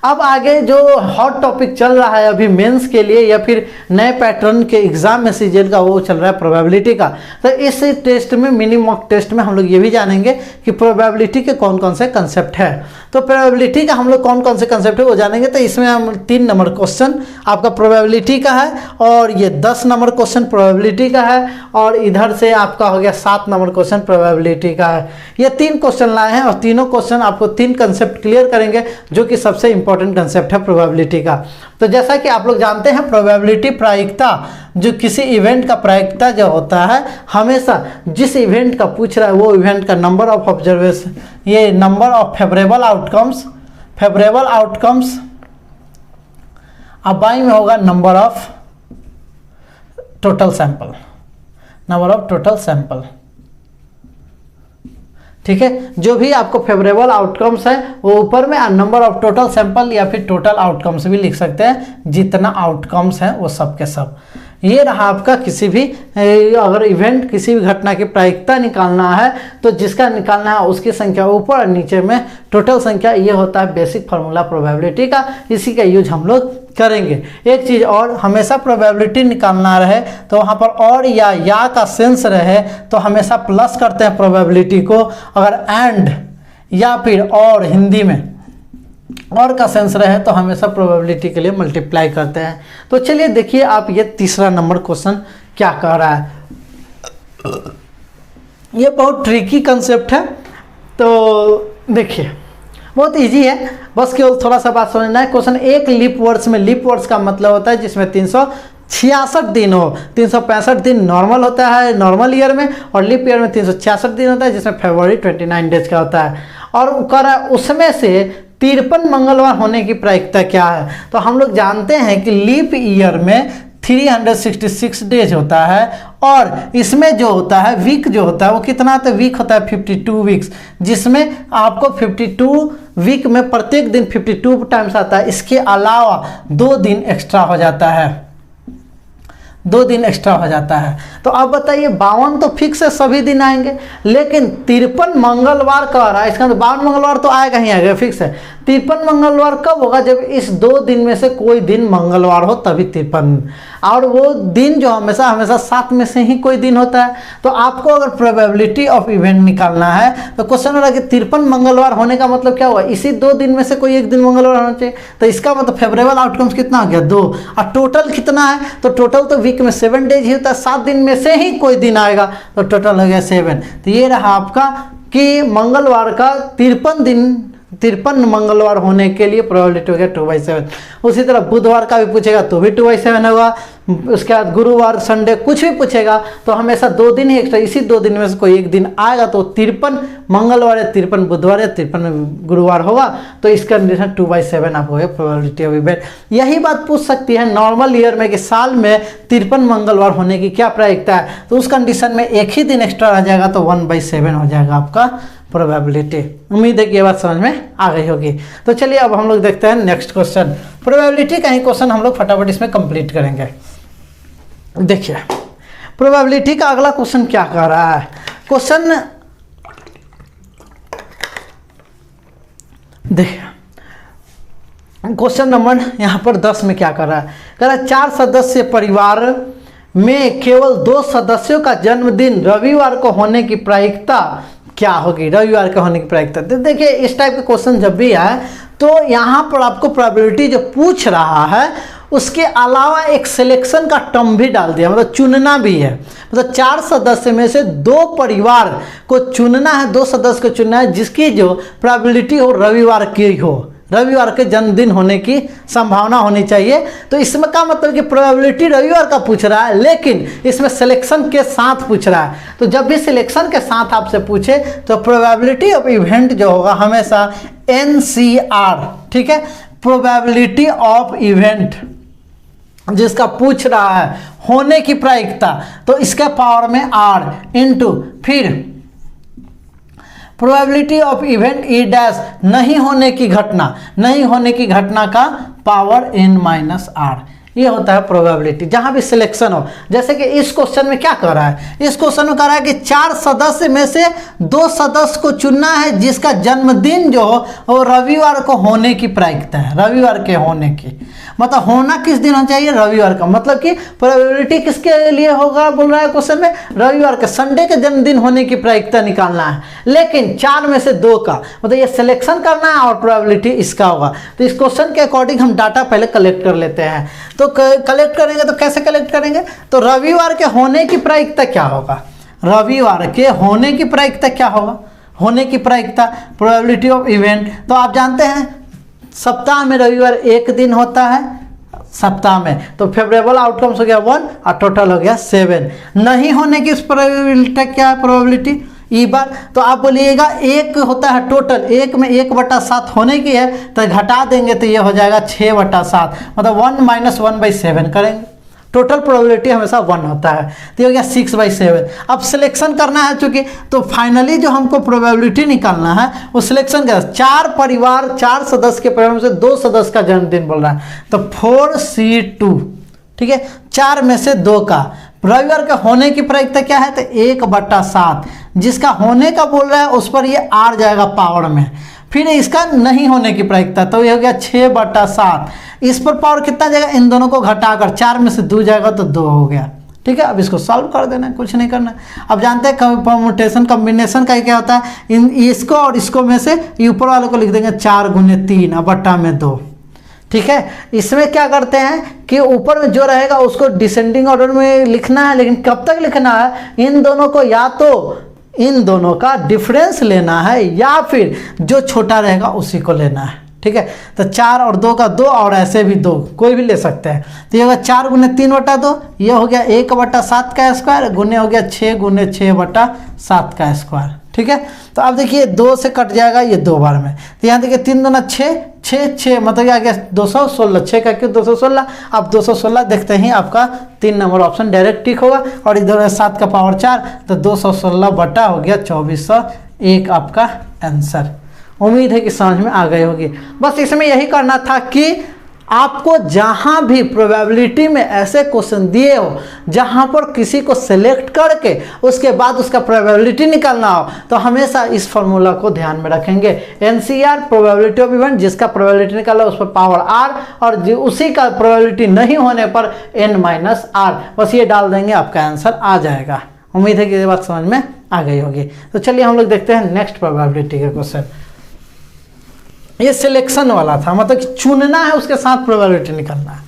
Speaker 1: अब आगे जो हॉट टॉपिक चल रहा है अभी मेंस के लिए या फिर नए पैटर्न के एग्जाम में सीजीएल का, वो चल रहा है प्रोबेबिलिटी का। तो इस टेस्ट में मिनी मॉक टेस्ट में हम लोग ये भी जानेंगे कि प्रोबेबिलिटी के कौन कौन से कंसेप्ट है। तो प्रोबेबिलिटी का हम लोग कौन कौन से कंसेप्ट है वो जानेंगे। तो इसमें हम 3 नंबर क्वेश्चन आपका प्रोबेबिलिटी का है, और ये 10 नंबर क्वेश्चन प्रोबेबिलिटी का है, और इधर से आपका हो गया 7 नंबर क्वेश्चन प्रोबेबिलिटी का है। ये 3 क्वेश्चन लाए हैं, और तीनों क्वेश्चन आपको 3 कंसेप्ट क्लियर करेंगे, जो कि सबसे इंपॉर्टेंट कंसेप्ट है प्रोबेबिलिटी का। तो जैसा कि आप लोग जानते हैं प्रोबेबिलिटी प्रायिकता, जो किसी इवेंट का प्रायिकता जो होता है, हमेशा जिस इवेंट का पूछ रहा है वो इवेंट का नंबर ऑफ ऑब्जर्वेशन, ये नंबर ऑफ फेवरेबल आउटकम्स, अब बाई में होगा नंबर ऑफ टोटल सैंपल, ठीक है। जो भी आपको फेवरेबल आउटकम्स है वो ऊपर में, नंबर ऑफ टोटल सैंपल या फिर टोटल आउटकम्स भी लिख सकते हैं, जितना आउटकम्स हैं वो सब के सब। ये रहा आपका किसी भी अगर इवेंट किसी भी घटना की प्रायिकता निकालना है तो जिसका निकालना है उसकी संख्या ऊपर और नीचे में टोटल संख्या, ये होता है बेसिक फार्मूला प्रोबेबिलिटी का। इसी का यूज हम लोग करेंगे। एक चीज़ और, हमेशा प्रोबेबिलिटी निकालना रहे तो वहाँ पर और या का सेंस रहे तो हमेशा प्लस करते हैं प्रोबेबिलिटी को। अगर एंड या फिर और हिंदी में और का सेंस रहे तो हमेशा प्रोबेबिलिटी के लिए मल्टीप्लाई करते हैं। तो चलिए देखिए आप ये तीसरा नंबर क्वेश्चन क्या कह रहा है। ये बहुत ट्रिकी कंसेप्ट है, तो देखिए बहुत इजी है, बस केवल थोड़ा सा बात समझना है। क्वेश्चन एक लीप वर्ड्स में, लीप वर्ड्स का मतलब होता है जिसमें 366 दिन हो। 365 दिन नॉर्मल होता है नॉर्मल ईयर में, और लीप ईयर में 366 दिन होता है जिसमें फरवरी 29 डेज का होता है। और उसमें से 53 मंगलवार होने की प्रायिकता क्या है। तो हम लोग जानते हैं कि लीप ईयर में 366 डेज होता है, और इसमें जो होता है वीक जो होता है वो कितना होता है, वीक होता है 52 वीक्स, जिसमें आपको 52 वीक में प्रत्येक दिन 52 टाइम्स आता है। इसके अलावा 2 दिन एक्स्ट्रा हो जाता है, 2 दिन एक्स्ट्रा हो जाता है। तो अब बताइए 52 तो फिक्स है, सभी दिन आएंगे, लेकिन 53 मंगलवार कह रहा है, इसका तो 52 मंगलवार तो आएगा ही आएगा, फिक्स है। 53 मंगलवार कब होगा, जब इस 2 दिन में से कोई दिन मंगलवार हो तभी 53, और वो दिन जो हमेशा हमेशा 7 में से ही कोई दिन होता है। तो आपको अगर प्रोबेबिलिटी ऑफ इवेंट निकालना है तो क्वेश्चन हो रहा है कि 53 मंगलवार होने का मतलब क्या हुआ, इसी 2 दिन में से कोई एक दिन मंगलवार होना चाहिए। तो इसका मतलब फेवरेबल आउटकम्स कितना हो गया, 2, और टोटल कितना है, तो टोटल तो वीक में 7 डेज ही होता है, 7 दिन में से ही कोई दिन आएगा, तो टोटल हो गया 7। तो ये रहा आपका कि मंगलवार का 53 मंगलवार होने के लिए प्रोबेबिलिटी हो गया 2/7। उसी तरह बुधवार का भी पूछेगा तो भी 2/7 होगा। उसके बाद गुरुवार संडे कुछ भी पूछेगा तो हमेशा 2 दिन ही एक्स्ट्रा, इसी 2 दिन में से कोई एक दिन आएगा, तो 53 मंगलवार या 53 बुधवार या 53 गुरुवार होगा। तो इसका कंडीशन 2/7 आपको है प्रोबेबिलिटी ऑफ इवेंट। यही बात पूछ सकती है नॉर्मल ईयर में कि साल में 53 मंगलवार होने की क्या प्रायिकता है, तो उस कंडीशन में एक ही दिन एक्स्ट्रा रह जाएगा तो 1/7 हो जाएगा आपका प्रोबेबिलिटी। उम्मीद है कि ये बात समझ में आ गई होगी। तो चलिए अब हम लोग देखते हैं नेक्स्ट क्वेश्चन। प्रोबेबिलिटी का ही क्वेश्चन हम लोग फटाफट इसमें कंप्लीट करेंगे। देखिए प्रोबेबिलिटी का अगला क्वेश्चन क्या कह रहा है। क्वेश्चन देखिए क्वेश्चन नंबर यहाँ पर 10 में क्या कर रहा है, कह रहा है 4 सदस्य परिवार में केवल 2 सदस्यों का जन्मदिन रविवार को होने की प्रायिकता क्या होगी। रविवार के होने की प्रायिकता, देखिए इस टाइप के क्वेश्चन जब भी आए तो यहाँ पर आपको प्रोबेबिलिटी जो पूछ रहा है उसके अलावा एक सिलेक्शन का टर्म भी डाल दिया, मतलब चुनना भी है। मतलब 4 सदस्य में से 2 परिवार को चुनना है, 2 सदस्य को चुनना है जिसकी जो प्रोबेबिलिटी हो रविवार की हो, रविवार के जन्मदिन होने की संभावना होनी चाहिए। तो इसमें का मतलब कि प्रोबेबिलिटी रविवार का पूछ रहा है, लेकिन इसमें सिलेक्शन के साथ पूछ रहा है। तो जब भी सिलेक्शन के साथ आपसे पूछे तो प्रोबेबिलिटी ऑफ इवेंट जो होगा हमेशा NCR, ठीक है, प्रोबेबिलिटी ऑफ इवेंट जिसका पूछ रहा है होने की प्रायिकता, तो इसके पावर में R इंटू फिर probability of event E dash नहीं होने की घटना, नहीं होने की घटना का पावर N-R, ये होता है प्रोबेबिलिटी जहां भी सिलेक्शन हो। जैसे कि इस क्वेश्चन में क्या कर रहा है, इस क्वेश्चन में कह रहा है कि 4 सदस्य में से 2 सदस्य को चुनना है जिसका जन्मदिन जो हो वो रविवार को होने की प्रायिकता है, रविवार के होने की, मतलब होना किस दिन होना चाहिए, रविवार का। मतलब कि प्रोबेबिलिटी किसके लिए होगा बोल रहा है क्वेश्चन में, रविवार के, संडे के जन्मदिन होने की प्रायिकता निकालना है, लेकिन 4 में से 2 का, मतलब ये सिलेक्शन करना है और प्रोबेबिलिटी इसका होगा। तो इस क्वेश्चन के अकॉर्डिंग हम डाटा पहले कलेक्ट कर लेते हैं। तो कलेक्ट करेंगे तो कैसे कलेक्ट करेंगे, तो रविवार के होने की प्रायिकता क्या होगा, रविवार के होने की प्रायिकता क्या होगा, होने की प्रायिकता प्रोबेबिलिटी ऑफ इवेंट। तो आप जानते हैं सप्ताह में रविवार एक दिन होता है सप्ताह में, तो फेवरेबल आउटकम्स हो गया 1 और टोटल हो गया 7। नहीं होने की प्रोबेबिलिटी क्या है, प्रोबेबिलिटी ई बार। तो आप बोलिएगा 1 होता है टोटल, 1 में 1/7 होने की है तो घटा देंगे तो ये हो जाएगा 6/7, मतलब 1 - 1/7 करेंगे। टोटल प्रोबेबिलिटी हमेशा 1 होता है, तो ये हो गया 6/7। अब सिलेक्शन करना है चूंकि, तो फाइनली जो हमको प्रोबेबिलिटी निकालना है वो सिलेक्शन का 4 परिवार, 4 सदस्य के परिवार में से 2 सदस्य का जन्मदिन बोल रहा है, तो 4C2 ठीक है। 4 में से 2 का रविवार के होने की प्रायिकता क्या है, तो 1/7, जिसका होने का बोल रहा है उस पर ये आर जाएगा पावर में। फिर इसका नहीं होने की प्रायिकता, तो ये हो गया 6/7, इस पर पावर कितना जाएगा, इन दोनों को घटाकर 4 में से 2 जाएगा तो 2 हो गया। ठीक है, अब इसको सॉल्व कर देना है, कुछ नहीं करना है। अब जानते हैं परम्यूटेशन कॉम्बिनेशन का क्या होता है, इन इसको और इसको में से ऊपर वाले को लिख देंगे 4 × 3 और बट्टा में 2। ठीक है, इसमें क्या करते हैं कि ऊपर में जो रहेगा उसको डिसेंडिंग ऑर्डर में लिखना है, लेकिन कब तक लिखना है, इन दोनों को या तो इन दोनों का डिफरेंस लेना है या फिर जो छोटा रहेगा उसी को लेना है। ठीक है, तो 4 और 2 का 2 और ऐसे भी 2 कोई भी ले सकते हैं। तो ये होगा 4 × 3/2, ये हो गया 1/7 का स्क्वायर, गुने हो गया 6 × 6/7 का स्क्वायर। ठीक है, तो अब देखिए 2 से कट जाएगा ये 2 बार में, तो यहाँ देखिए 3 दूना 6, 6 मतलब आ गया 216, 6 का क्यों 216। अब 216 देखते ही आपका 3 नंबर ऑप्शन डायरेक्ट टिक होगा, और इधर 7 का पावर 4, तो 216 बटा हो गया 2401 आपका आंसर। उम्मीद है कि समझ में आ गई होगी। बस इसमें यही करना था कि आपको जहां भी प्रोबेबिलिटी में ऐसे क्वेश्चन दिए हो जहां पर किसी को सिलेक्ट करके उसके बाद उसका प्रोबेबिलिटी निकालना हो, तो हमेशा इस फॉर्मूला को ध्यान में रखेंगे। एनसीआर प्रोबेबिलिटी ऑफ इवेंट, जिसका प्रोबेबिलिटी निकाला उस पर पावर आर, और उसी का प्रोबेबिलिटी नहीं होने पर n-r, बस ये डाल देंगे आपका आंसर आ जाएगा। उम्मीद है कि ये बात समझ में आ गई होगी। तो चलिए हम लोग देखते हैं नेक्स्ट प्रोबेबिलिटी का क्वेश्चन। ये सिलेक्शन वाला था, मतलब कि चुनना है उसके साथ प्रोबेबिलिटी निकालना है।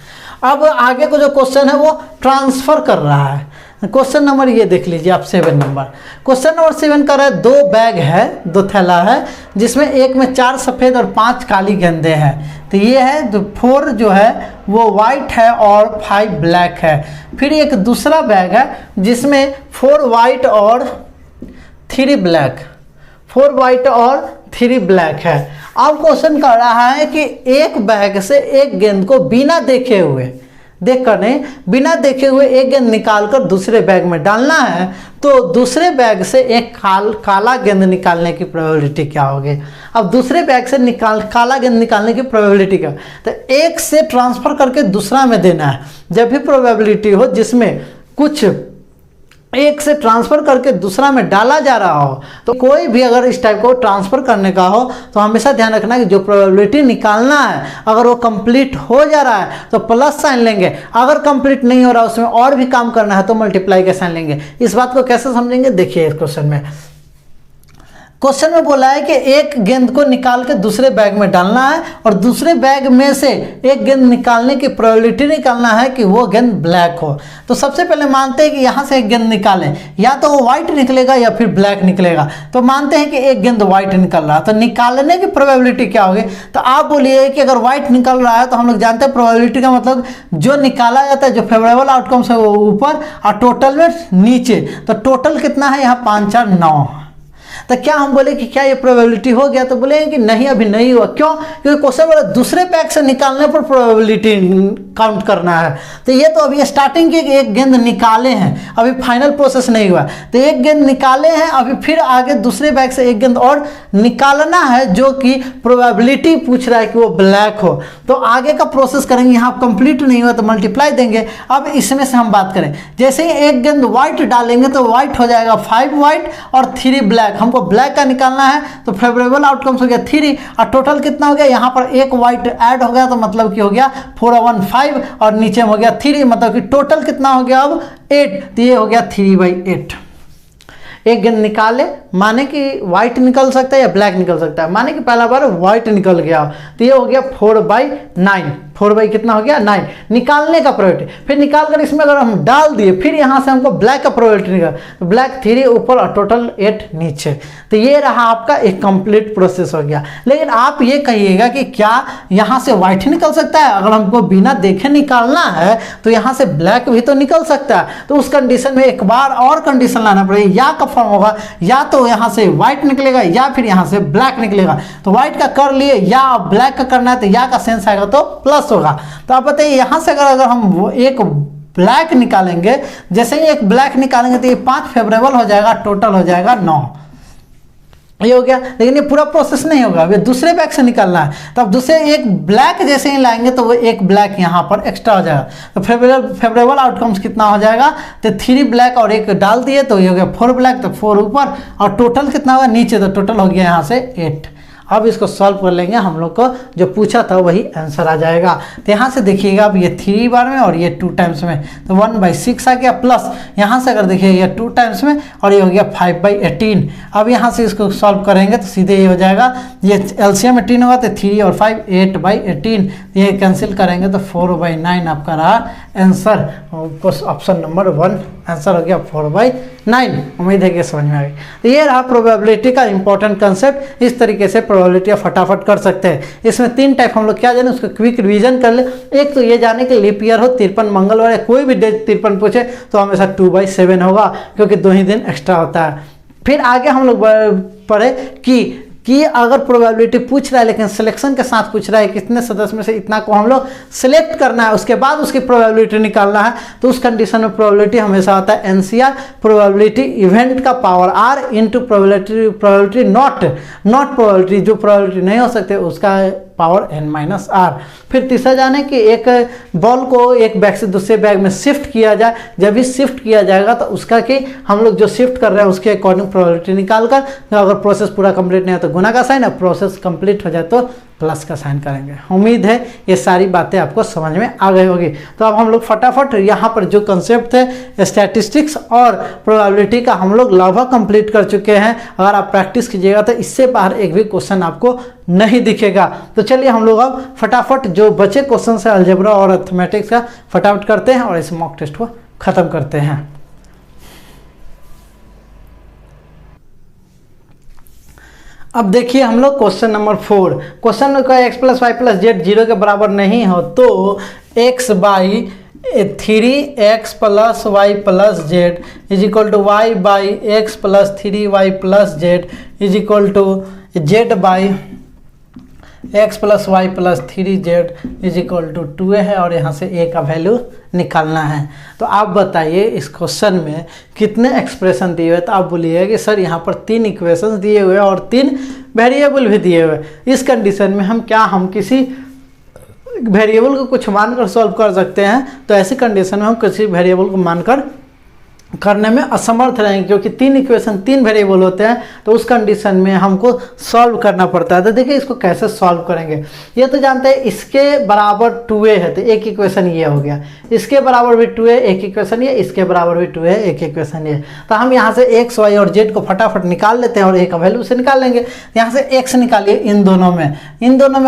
Speaker 1: अब आगे को जो क्वेश्चन है वो ट्रांसफर कर रहा है। क्वेश्चन नंबर ये देख लीजिए आप 7 नंबर। क्वेश्चन नंबर 7 का है 2 बैग है, 2 थैला है, जिसमें एक में 4 सफ़ेद और 5 काली गेंदें हैं। तो ये है तो 4 जो है वो वाइट है और 5 ब्लैक है। फिर एक दूसरा बैग है जिसमें 4 वाइट और 3 ब्लैक, 4 वाइट और 3 ब्लैक है। अब क्वेश्चन कर रहा है कि एक बैग से एक गेंद को बिना देखे हुए, देख कर नहीं, बिना देखे हुए एक गेंद निकालकर दूसरे बैग में डालना है, तो दूसरे बैग से एक काला गेंद निकालने की प्रोबेबिलिटी क्या होगी। अब दूसरे बैग से काला गेंद निकालने की प्रोबेबिलिटी क्या, तो एक से ट्रांसफर करके दूसरा में देना है। जब भी प्रोबेबिलिटी हो जिसमें कुछ एक से ट्रांसफ़र करके दूसरा में डाला जा रहा हो, तो कोई भी अगर इस टाइप को ट्रांसफ़र करने का हो तो हमेशा ध्यान रखना है कि जो प्रोबेबिलिटी निकालना है अगर वो कंप्लीट हो जा रहा है तो प्लस साइन लेंगे, अगर कंप्लीट नहीं हो रहा उसमें और भी काम करना है तो मल्टीप्लाई का साइन लेंगे। इस बात को कैसे समझेंगे, देखिए इस क्वेश्चन में। क्वेश्चन में बोला है कि एक गेंद को निकाल के दूसरे बैग में डालना है और दूसरे बैग में से एक गेंद निकालने की प्रोबेबिलिटी निकालना है कि वो गेंद ब्लैक हो। तो सबसे पहले मानते हैं कि यहाँ से एक गेंद निकालें, या तो वो व्हाइट निकलेगा या फिर ब्लैक निकलेगा। तो मानते हैं कि एक गेंद व्हाइट निकल रहा है, तो निकालने की प्रोबेबिलिटी क्या होगी। तो आप बोलिए कि अगर व्हाइट निकल रहा है तो हम लोग जानते हैं प्रोबेबिलिटी का मतलब जो निकाला जाता है, जो फेवरेबल आउटकम्स है वो ऊपर और टोटल में नीचे। तो टोटल कितना है यहाँ 5 4 9। तो क्या हम बोले कि क्या ये प्रोबेबिलिटी हो गया, तो बोलेंगे कि नहीं अभी नहीं हुआ। क्यों, क्योंकि क्वेश्चन बोला दूसरे बैग से निकालने पर प्रोबेबिलिटी काउंट करना है। तो ये तो अभी स्टार्टिंग के एक गेंद निकाले हैं, अभी फाइनल प्रोसेस नहीं हुआ। तो एक गेंद निकाले हैं, अभी फिर आगे दूसरे बैग से एक गेंद और निकालना है जो कि प्रोबेबिलिटी पूछ रहा है कि वो ब्लैक हो। तो आगे का प्रोसेस करेंगे, यहाँ कंप्लीट नहीं हुआ तो मल्टीप्लाई देंगे। अब इसमें से हम बात करें, जैसे ही एक गेंद व्हाइट डालेंगे तो व्हाइट हो जाएगा 5 व्हाइट और 3 ब्लैक। हमको ब्लैक का निकालना है तो फेवरेबल आउटकम्स हो गया 3 और टोटल कितना हो गया, यहाँ पर एक व्हाइट ऐड हो गया तो मतलब कि हो गया 4 1 5 और नीचे में हो गया 3, मतलब कि टोटल कितना हो गया अब 8। तो ये हो गया 3/8। एक गेंद निकाले माने कि व्हाइट निकल सकता है या ब्लैक निकल सकता है, माने कि पहला बार व्हाइट निकल गया तो ये हो गया 4/9। 4 कितना हो गया 9 निकालने का प्रोबेबिलिटी। फिर निकाल कर इसमें अगर हम डाल दिए फिर यहाँ से हमको ब्लैक का प्रोबेबिलिटी निकाल, तो ब्लैक 3 ऊपर और टोटल 8 नीचे। तो ये रहा आपका एक कंप्लीट प्रोसेस हो गया। लेकिन आप ये कहिएगा कि क्या यहाँ से व्हाइट ही निकल सकता है, अगर हमको बिना देखे निकालना है तो यहाँ से ब्लैक भी तो निकल सकता है। तो उस कंडीशन में एक बार और कंडीशन लाना पड़ेगा, या का फॉर्म होगा या तो यहाँ से व्हाइट निकलेगा या फिर यहाँ से ब्लैक निकलेगा। तो व्हाइट का कर लिए या ब्लैक का करना है तो या का सेंस आएगा तो प्लस होगा। तो आप बताइए यहाँ से अगर हम एक ब्लैक निकालेंगे, जैसे ही एक ब्लैक निकालेंगे तो ये 5 फेवरेबल हो जाएगा, टोटल हो जाएगा 9। ये हो गया, लेकिन ये पूरा प्रोसेस नहीं होगा, अभी दूसरे बैग से निकालना है। तो अब दूसरे एक ब्लैक जैसे ही लाएंगे तो वो एक ब्लैक यहाँ पर एक्स्ट्रा हो जाएगा। तो फेवरेबल आउटकम्स कितना हो जाएगा, तो 3 ब्लैक और एक डाल दिए तो ये हो गया 4 ब्लैक, तो 4 ऊपर और टोटल कितना होगा नीचे, तो टोटल हो गया यहाँ से 8। अब इसको सॉल्व कर लेंगे, हम लोग को जो पूछा था वही आंसर आ जाएगा। तो यहाँ से देखिएगा अब ये 3 बार में और ये 2 टाइम्स में, तो 1/6 आ गया, प्लस यहाँ से अगर देखिए ये 2 टाइम्स में और ये हो गया 5/18। अब यहाँ से इसको सॉल्व करेंगे तो सीधे ये हो जाएगा, ये एलसीएम 18 होगा तो 3 और 5 8/18, ये कैंसिल करेंगे तो 4/9 आपका रहा आंसर। ऑप्शन नंबर 1 आंसर हो गया 4/9। उम्मीद है कि समझ में आ गई। तो ये रहा प्रोबेबिलिटी का इंपॉर्टेंट कंसेप्ट। इस तरीके से प्रोबेबिलिटी फटाफट कर सकते हैं। इसमें 3 टाइप हम लोग क्या जाने, उसको क्विक रिवीजन कर ले। एक तो ये जाने कि लीप ईयर हो, 53 मंगलवार है, कोई भी डेट 53 पूछे तो हमेशा 2/7 होगा, क्योंकि 2 ही दिन एक्स्ट्रा होता है। फिर आगे हम लोग पढ़े कि अगर प्रोबेबिलिटी पूछ रहा है लेकिन सिलेक्शन के साथ पूछ रहा है कितने सदस्य में से इतना को हम लोग सिलेक्ट करना है, उसके बाद उसकी प्रोबेबिलिटी निकालना है, तो उस कंडीशन में प्रोबेबिलिटी हमेशा होता है एनसीआर, प्रोबेबिलिटी इवेंट का power r into probability not probability, जो प्रोबेबिलिटी नहीं हो सकते उसका पावर n-r। फिर तीसरा जाने कि एक बॉल को एक बैग से दूसरे बैग में शिफ्ट किया जाए, जब भी शिफ्ट किया जाएगा तो उसका कि हम लोग जो शिफ्ट कर रहे हैं उसके अकॉर्डिंग प्रोबेबिलिटी निकाल कर, अगर प्रोसेस पूरा कंप्लीट नहीं है तो गुना का साइन, है प्रोसेस कंप्लीट हो जाए तो प्लस का साइन करेंगे। उम्मीद है ये सारी बातें आपको समझ में आ गई होगी। तो अब हम लोग फटाफट यहाँ पर जो कंसेप्ट है स्टैटिस्टिक्स और प्रोबेबिलिटी का हम लोग लगभग कंप्लीट कर चुके हैं। अगर आप प्रैक्टिस कीजिएगा तो इससे बाहर एक भी क्वेश्चन आपको नहीं दिखेगा। तो चलिए हम लोग अब फटाफट जो बचे क्वेश्चन है अलजेब्रा और अर्थमेटिक्स का फटाफट करते हैं और इस मॉक टेस्ट को खत्म करते हैं। अब देखिए हम लोग क्वेश्चन नंबर 4, क्वेश्चन का x + y + z 0 के बराबर नहीं हो तो x/3x + y + z = y/x + 3y + z z/x + y + 3z 2a है और यहाँ से a का वैल्यू निकालना है। तो आप बताइए इस क्वेश्चन में कितने एक्सप्रेशन दिए हुए, तो आप बोलिए कि सर यहाँ पर 3 इक्वेशंस दिए हुए और 3 वेरिएबल भी दिए हुए। इस कंडीशन में हम किसी वेरिएबल को कुछ मानकर सॉल्व कर सकते हैं, तो ऐसी कंडीशन में हम किसी वेरिएबल को मानकर करने में असमर्थ रहेंगे, क्योंकि 3 इक्वेशन 3 वेरिएबल होते हैं, तो उस कंडीशन में हमको सॉल्व करना पड़ता है। तो देखिए इसको कैसे सॉल्व करेंगे। ये तो जानते हैं इसके बराबर 2a है तो एक इक्वेशन ये हो गया, इसके बराबर भी 2a एक इक्वेशन ये, इसके बराबर भी 2a एक इक्वेशन ये। तो हम यहाँ से x, y और z को फटाफट निकाल लेते हैं और a का वैल्यू से निकाल लेंगे। यहाँ से x निकालिए इन दोनों में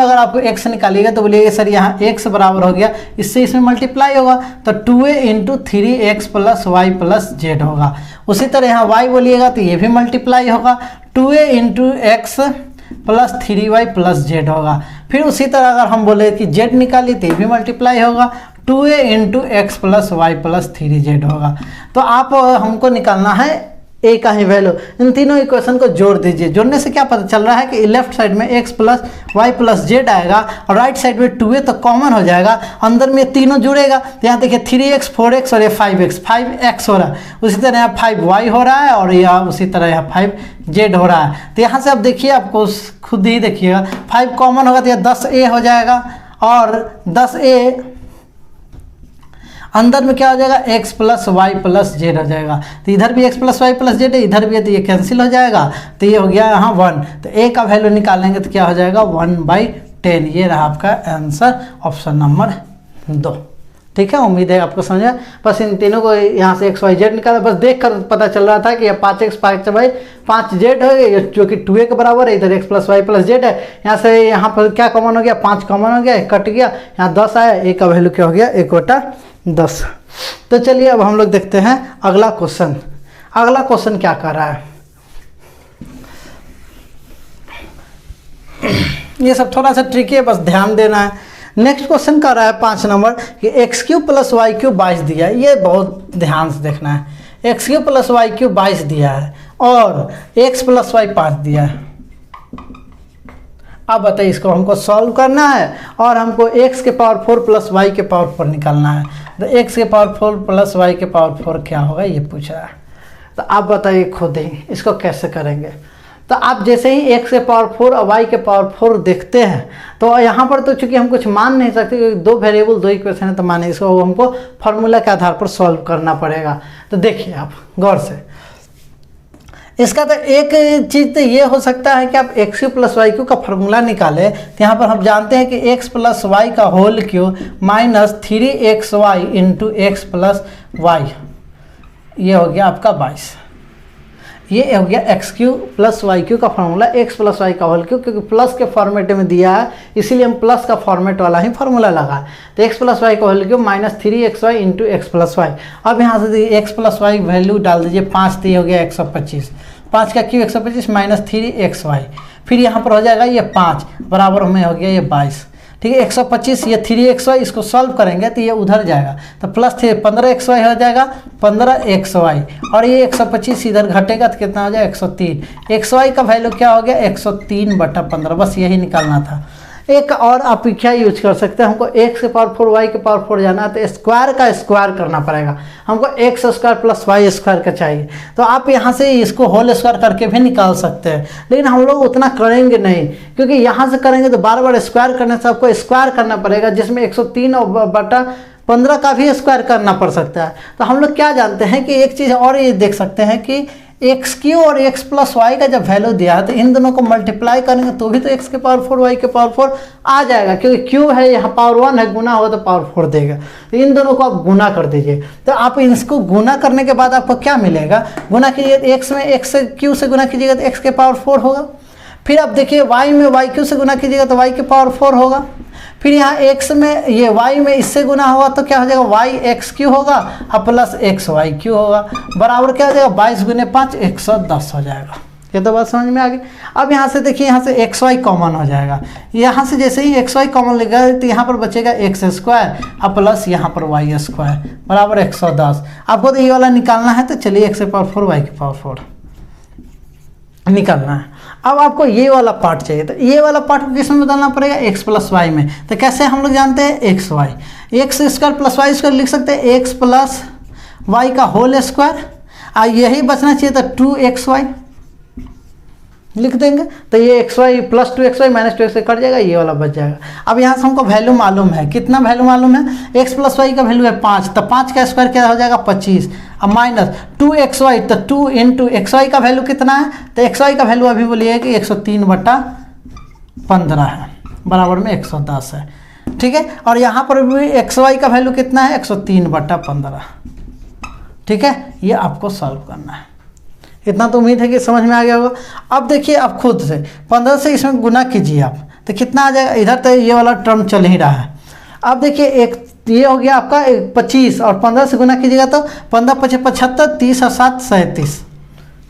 Speaker 1: अगर आपको x निकालिएगा तो बोलिएगा सर यहाँ x बराबर हो गया, इससे इसमें मल्टीप्लाई होगा तो 2a × 3x + y + z होगा। उसी तरह यहाँ y बोलिएगा तो ये भी मल्टीप्लाई होगा, 2a × x + 3y + z होगा। फिर उसी तरह अगर हम बोले कि z निकाली तो ये भी मल्टीप्लाई होगा, 2a × x + y + 3z होगा। तो आप हमको निकालना है a का ही वैल्यू। इन तीनों इक्वेशन को जोड़ दीजिए। जोड़ने से क्या पता चल रहा है कि लेफ्ट साइड में x + y + z आएगा और राइट साइड में 2a तो कॉमन हो जाएगा, अंदर में तीनों जुड़ेगा। तो यहाँ देखिए 3x 4x और ये 5x हो रहा है, उसी तरह यहाँ 5y हो रहा है और यह उसी तरह यहाँ 5z हो रहा है। तो यहाँ से अब देखिए आपको खुद ही देखिएगा 5 कॉमन होगा तो यह 10a हो जाएगा और 10a अंदर में क्या हो जाएगा x + y + z हो जाएगा। तो इधर भी x + y + z है, इधर भी है तो ये कैंसिल हो जाएगा, तो ये हो गया यहाँ 1। तो a का वैल्यू निकालेंगे तो क्या हो जाएगा 1/10। ये रहा आपका आंसर ऑप्शन नंबर 2। ठीक है, उम्मीद है आपको समझा। बस इन तीनों को यहाँ से x y z निकाला, बस देख कर पता चल रहा था कि यह 5x 5y 5z है जो कि 2a के बराबर है, इधर x + y + z है। यहाँ से यहाँ पर क्या कॉमन हो गया, 5 कॉमन हो गया, कट गया, यहाँ 10 आया, a का वैल्यू क्या हो गया 1/10। तो चलिए अब हम लोग देखते हैं अगला क्वेश्चन। अगला क्वेश्चन क्या कर रहा है, ये सब थोड़ा सा ट्रिकी है, बस ध्यान देना है। नेक्स्ट क्वेश्चन कर रहा है 5 नंबर कि x³ + y³ 22 दिया है। ये बहुत ध्यान से देखना है। x³ + y³ 22 दिया है और x + y 5 दिया है। अब बताइए इसको हमको सॉल्व करना है और हमको x के पावर 4 + y के पावर 4 निकालना है। तो x के पावर 4 + y के पावर 4 क्या होगा ये पूछ रहा है। तो आप बताइए खुद ही इसको कैसे करेंगे। तो आप जैसे ही x के पावर 4 और y के पावर 4 देखते हैं तो यहाँ पर तो चूंकि हम कुछ मान नहीं सकते, दो वेरिएबल दो इक्वेशन है तो माने इसको हमको फार्मूला के आधार पर सॉल्व करना पड़ेगा। तो देखिए आप गौर से, इसका तो एक चीज़ तो ये हो सकता है कि आप x cube plus y cube का फार्मूला निकालें। तो यहाँ पर हम जानते हैं कि एक्स प्लस वाई का whole cube minus 3xy into x plus y, ये हो गया आपका 22। ये हो गया x cube plus y cube का फार्मूला, एक्स प्लस वाई का होल क्यू, क्योंकि प्लस के फॉर्मेट में दिया है इसीलिए हम प्लस का फॉर्मेट वाला ही फार्मूला लगा। तो एक्स प्लस वाई का whole cube minus 3xy into x plus y. अब यहाँ से एक्स प्लस वाई वैल्यू डाल दीजिए 5, तो ये हो गया 125, 5 का क्यू 125 माइनस 3xy, फिर यहाँ पर हो जाएगा ये 5 बराबर में हो गया ये 22। ठीक है, 125 ये 3xy, इसको सॉल्व करेंगे तो ये उधर जाएगा तो प्लस 15xy हो जाएगा 15xy, और ये 125 इधर घटेगा तो कितना हो जाएगा 103। xy का वैल्यू क्या हो गया 103/15, बस यही निकालना था। एक और आप क्या यूज कर सकते हैं, हमको x के पावर 4 y के पावर 4 जाना है तो स्क्वायर का स्क्वायर करना पड़ेगा, हमको x square plus y square का चाहिए। तो आप यहाँ से इसको होल स्क्वायर करके भी निकाल सकते हैं, लेकिन हम लोग उतना करेंगे नहीं, क्योंकि यहाँ से करेंगे तो बार बार स्क्वायर करने से आपको स्क्वायर करना पड़ेगा, जिसमें 103/15 का भी स्क्वायर करना पड़ सकता है। तो हम लोग क्या जानते हैं कि एक चीज़ और ये देख सकते हैं कि एक्स क्यू और एक्स प्लस वाई का जब वैल्यू दिया है तो इन दोनों को मल्टीप्लाई करेंगे तो भी तो एक्स के पावर 4 वाई के पावर 4 आ जाएगा, क्योंकि क्यू है यहाँ पावर 1 है, गुना होगा तो पावर 4 देगा। तो इन दोनों को आप गुना कर दीजिए, तो आप इसको गुना करने के बाद आपको क्या मिलेगा, गुना कीजिए एक्स में एक्स से क्यू से गुना कीजिएगा तो एक्स के पावर 4 होगा। फिर आप देखिए वाई में वाई क्यू से गुना कीजिएगा तो वाई के पावर 4 होगा। फिर यहाँ x में ये y में इससे गुना होगा तो क्या हो जाएगा y एक्स क्यू होगा और प्लस एक्स वाई क्यू होगा, बराबर क्या हो जाएगा 22 गुने 5 110 हो जाएगा। ये तो बात समझ में आ गई। अब यहाँ से देखिए, यहाँ से एक्स वाई कॉमन हो जाएगा, यहाँ से जैसे ही एक्स वाई कॉमन लेगा तो यहाँ पर बचेगा एक्स स्क्वायर और प्लस यहाँ पर वाई स्क्वायर बराबर 110। आपको तो ये वाला निकालना है, तो चलिए एक्स के पावर 4 वाई के पावर 4 निकालना है। अब आपको ये वाला पार्ट चाहिए, तो ये वाला पार्ट को किस में बदलना पड़ेगा, एक्स प्लस वाई में। तो कैसे हम लोग जानते हैं, x y, x square plus y square लिख सकते हैं, एक्स प्लस वाई का होल स्क्वायर, और यही बचना चाहिए तो 2xy लिख देंगे, तो ये xy plus 2xy minus 2xy cut जाएगा, ये वाला बच जाएगा। अब यहाँ से हमको वैल्यू मालूम है, कितना वैल्यू मालूम है, x प्लस वाई का वैल्यू है 5, तो 5 का स्क्वायर क्या हो जाएगा 25, अब माइनस 2xy, तो 2 इंटू xy का वैल्यू कितना है, तो xy का वैल्यू अभी बोलिए कि 103/15 है, बराबर में 110 है। ठीक है, और यहाँ पर भी xy का वैल्यू कितना है 103/15। ठीक है, ये आपको सॉल्व करना है। इतना तो उम्मीद है कि समझ में आ गया होगा। अब देखिए, आप खुद से 15 से इसमें गुना कीजिए आप, तो कितना आ जाएगा, इधर तो ये वाला टर्म चल ही रहा है। अब देखिए, एक ये हो गया आपका 25 और 15 से गुना कीजिएगा तो 15 × 5 = 75, 30 और 7 = 37।